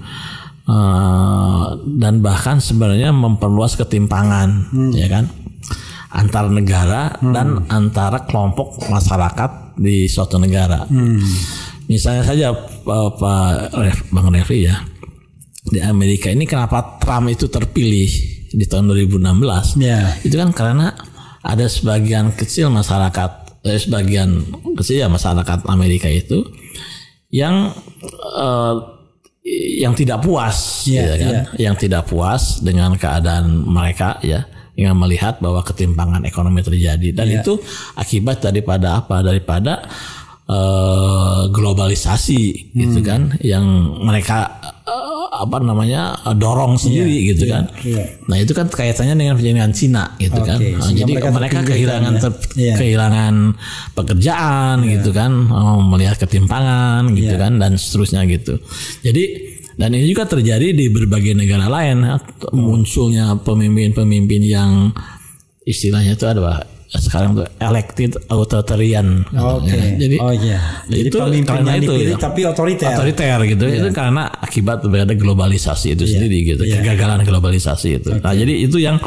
dan bahkan sebenarnya memperluas ketimpangan ya kan antar negara dan antara kelompok masyarakat di suatu negara. Misalnya saja Bang Refli ya, di Amerika ini kenapa Trump itu terpilih di tahun 2016? Itu kan karena ada sebagian kecil masyarakat Amerika itu yang tidak puas, yang tidak puas dengan keadaan mereka ya, yang melihat bahwa ketimpangan ekonomi terjadi, dan itu akibat daripada globalisasi gitu kan, yang mereka dorong sendiri gitu kan. Nah itu kan kaitannya dengan Cina gitu kan. Jadi mereka kehilangan pekerjaan gitu kan, melihat ketimpangan gitu kan, dan seterusnya gitu. Jadi Dan ini juga terjadi di berbagai negara lain. Munculnya pemimpin-pemimpin yang istilahnya itu ada sekarang tuh elected authoritarian. Jadi itu pemimpin yang dipilih ya, tapi otoriter gitu. Itu karena akibat ada globalisasi itu sendiri gitu, kegagalan globalisasi itu. Nah, jadi itu yang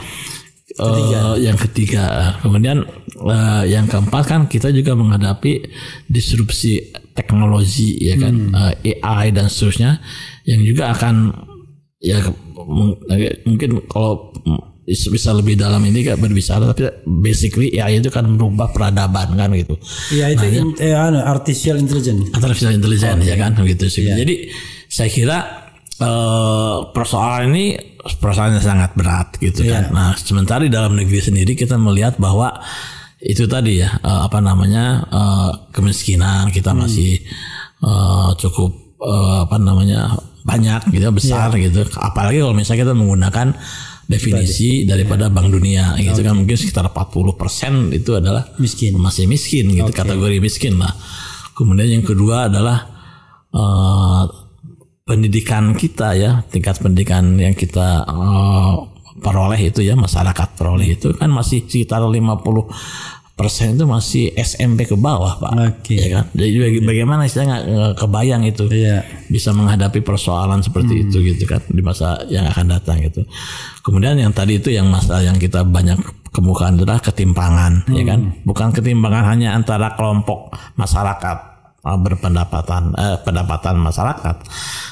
ketiga. Kemudian yang keempat kan kita juga menghadapi disrupsi teknologi ya kan, AI dan seterusnya yang juga akan ya mungkin kalau bisa lebih dalam ini gak berbicara, tapi basically AI itu kan merubah peradaban kan gitu. Iya itu artificial intelligence. Artificial intelligence ya kan gitu sih. Jadi saya kira persoalan ini persoalan yang sangat berat gitu kan. Nah, sementara di dalam negeri sendiri kita melihat bahwa itu tadi ya kemiskinan kita masih cukup banyak gitu, besar gitu. Apalagi kalau misalnya kita menggunakan definisi daripada Bank Dunia gitu kan, mungkin sekitar 40% itu adalah masih miskin gitu, kategori miskin lah. Kemudian yang kedua adalah pendidikan kita ya, tingkat pendidikan yang kita peroleh itu ya, masyarakat peroleh itu kan masih sekitar 50% itu masih SMP ke bawah Pak. Ya kan. Jadi bagaimana saya nggak kebayang itu bisa menghadapi persoalan seperti itu gitu kan di masa yang akan datang gitu. Kemudian yang tadi itu yang masalah yang kita banyak kemukakan adalah ketimpangan ya kan. Bukan ketimpangan hanya antara kelompok masyarakat pendapatan masyarakat,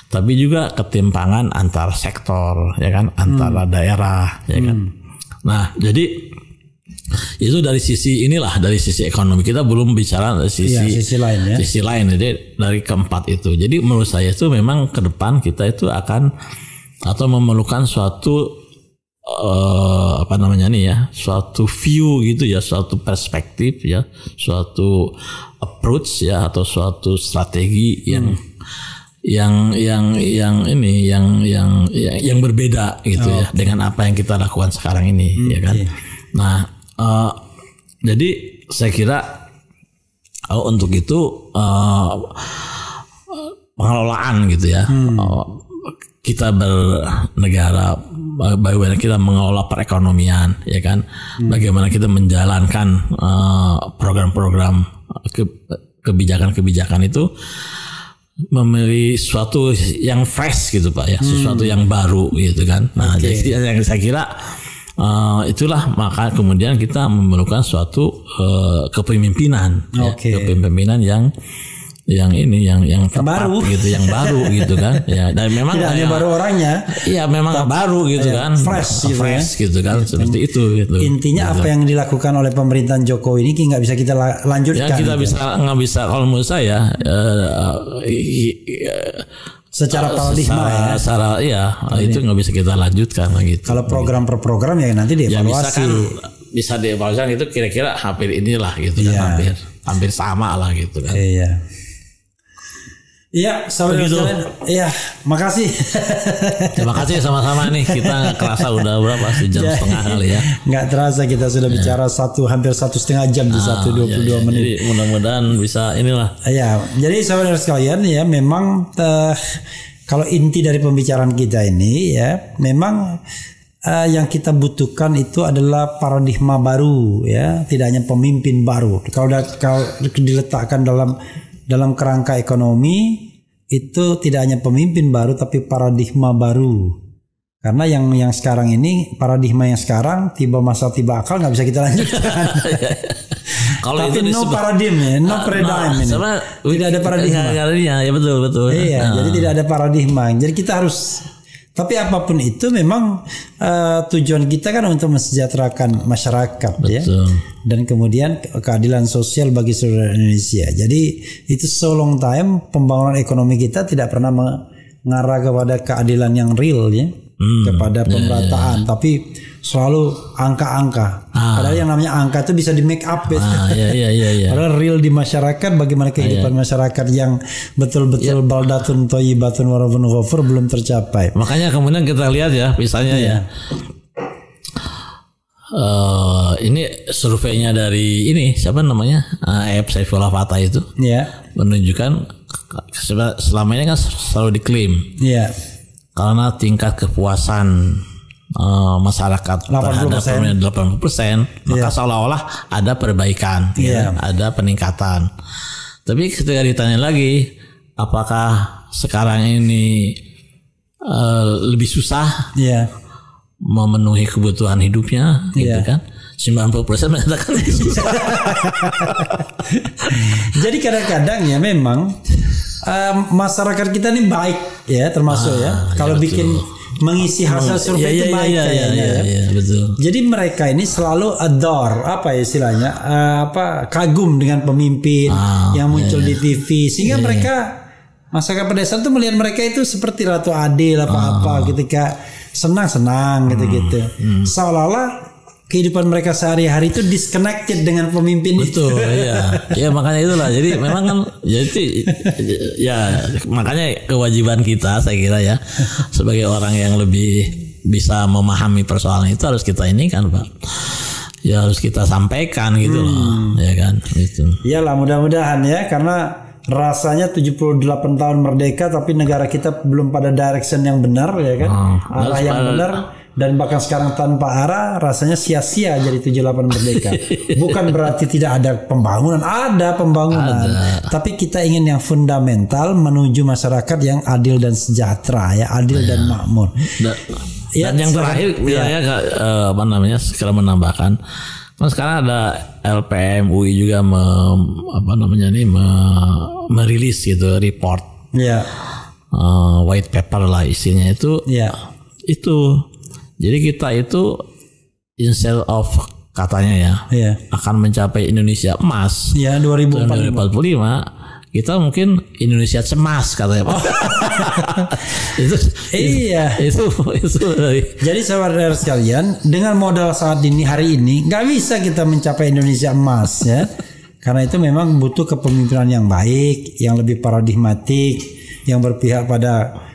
tapi juga ketimpangan antar sektor ya kan, antara daerah ya kan. Nah, jadi itu dari sisi dari sisi ekonomi, kita belum bicara dari sisi lain ya. Sisi lain, jadi dari keempat itu. Jadi menurut saya itu memang ke depan kita itu akan atau memerlukan suatu suatu view gitu ya, suatu perspektif ya, suatu approach ya, atau suatu strategi yang berbeda gitu ya dengan apa yang kita lakukan sekarang ini ya kan. Nah, jadi saya kira untuk itu pengelolaan gitu ya, kita bernegara, bagaimana kita mengelola perekonomian ya kan, bagaimana kita menjalankan program-program kebijakan-kebijakan itu memiliki sesuatu yang fresh gitu Pak ya, sesuatu yang baru gitu kan. Nah, jadi yang saya kira itulah maka kemudian kita memerlukan suatu kepemimpinan ya, kepemimpinan yang tepat baru gitu, yang baru gitu kan ya. Dan memang tidak hanya baru orangnya, iya memang baru gitu kan, fresh gitu kan, seperti itu gitu. Intinya gitu. Apa yang dilakukan oleh pemerintahan Jokowi ini nggak bisa kita lanjutkan. Ya kita gitu. nggak bisa kalau menurut saya secara paradigma itu nggak bisa kita lanjutkan gitu. Kalau program per program ya nanti dievaluasi. Bisa dievaluasi itu kira-kira hampir inilah gitu kan, hampir sama lah gitu kan. Iya, sahabat sekalian. Iya, makasih. Terima kasih sama-sama nih. Kita nggak kerasa udah berapa sejam setengah kali ya. Nggak terasa kita sudah bicara hampir 1,5 jam di 1:22 menit. Jadi mudah-mudahan bisa inilah. Iya, jadi sahabat sekalian ya, memang kalau inti dari pembicaraan kita ini ya, memang yang kita butuhkan itu adalah paradigma baru ya, tidak hanya pemimpin baru. Kalau diletakkan dalam kerangka ekonomi itu tidak hanya pemimpin baru tapi paradigma baru. Karena yang sekarang ini, paradigma yang sekarang tiba akal nggak bisa kita lanjutkan. Kalau tapi no paradigm ya, no paradigm ini. Tidak ada paradigma. Ya betul. Iya, jadi tidak ada paradigma. Jadi kita harus, tapi apapun itu memang tujuan kita kan untuk mensejahterakan masyarakat. Betul. Ya. Dan kemudian keadilan sosial bagi seluruh Indonesia. Jadi itu so long time pembangunan ekonomi kita tidak pernah mengarah kepada keadilan yang real ya, kepada pemerataan, tapi selalu angka-angka. Padahal yang namanya angka itu bisa di make up ya. Padahal real di masyarakat, bagaimana kehidupan masyarakat yang betul-betul baldatun thayyibatun wa rabbun ghafur belum tercapai. Makanya kemudian kita lihat ya, misalnya ya. Ini surveinya dari ini siapa namanya, Aep Saifullah Fatah itu menunjukkan selama ini kan selalu diklaim karena tingkat kepuasan masyarakat 80%. terhadap pemerintahan 80%, maka seolah-olah ada perbaikan, ya, ada peningkatan. Tapi ketika ditanya lagi, apakah sekarang ini lebih susah memenuhi kebutuhan hidupnya, gitu kan? 90% menyatakan susah. Jadi kadang-kadang ya memang masyarakat kita ini baik ya, termasuk kalau bikin mengisi hasil survei itu baik kayaknya ya. Betul. Jadi mereka ini selalu adore, apa ya istilahnya, kagum dengan pemimpin yang muncul di TV, sehingga mereka masyarakat pedesaan tuh melihat mereka itu seperti Ratu Adil apa-apa, ketika senang-senang gitu-gitu. Seolah-olah kehidupan mereka sehari-hari itu disconnected dengan pemimpin itu. Ya makanya itulah. Jadi memang kan makanya kewajiban kita, saya kira ya, sebagai orang yang lebih bisa memahami persoalan itu harus kita ini kan, Pak. Ya harus kita sampaikan gitu loh, ya kan gitu. Iyalah, mudah-mudahan ya, karena rasanya 78 tahun merdeka tapi negara kita belum pada direction yang benar ya kan. Arah yang benar. Dan bahkan sekarang tanpa arah, rasanya sia-sia jadi 78 merdeka. Bukan berarti tidak ada pembangunan, ada pembangunan. Tapi kita ingin yang fundamental menuju masyarakat yang adil dan sejahtera ya, adil dan makmur. Dan yang terakhir, misalnya segera menambahkan, sekarang ada LPM UI juga merilis gitu report, white paper lah isinya itu. Itu. Jadi kita itu instead of katanya akan mencapai Indonesia emas 2045, kita mungkin Indonesia cemas katanya, Pak. itu. Jadi saudara sekalian, dengan modal saat ini hari ini nggak bisa kita mencapai Indonesia emas ya. Karena itu memang butuh kepemimpinan yang baik, yang lebih paradigmatik, yang berpihak pada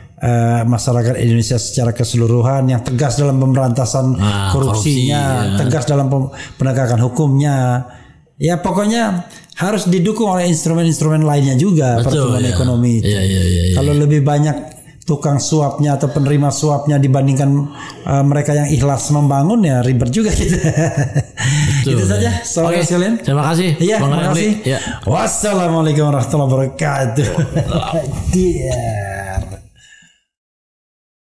masyarakat Indonesia secara keseluruhan, yang tegas dalam pemberantasan korupsinya, tegas dalam penegakan hukumnya. Ya pokoknya harus didukung oleh instrumen-instrumen lainnya juga. Pertumbuhan ekonomi itu. Kalau lebih banyak tukang suapnya atau penerima suapnya dibandingkan mereka yang ikhlas membangun, ya ribet juga gitu. Itu saja. Sekalian. Terima kasih. Terima kasih. Wassalamualaikum warahmatullahi wabarakatuh.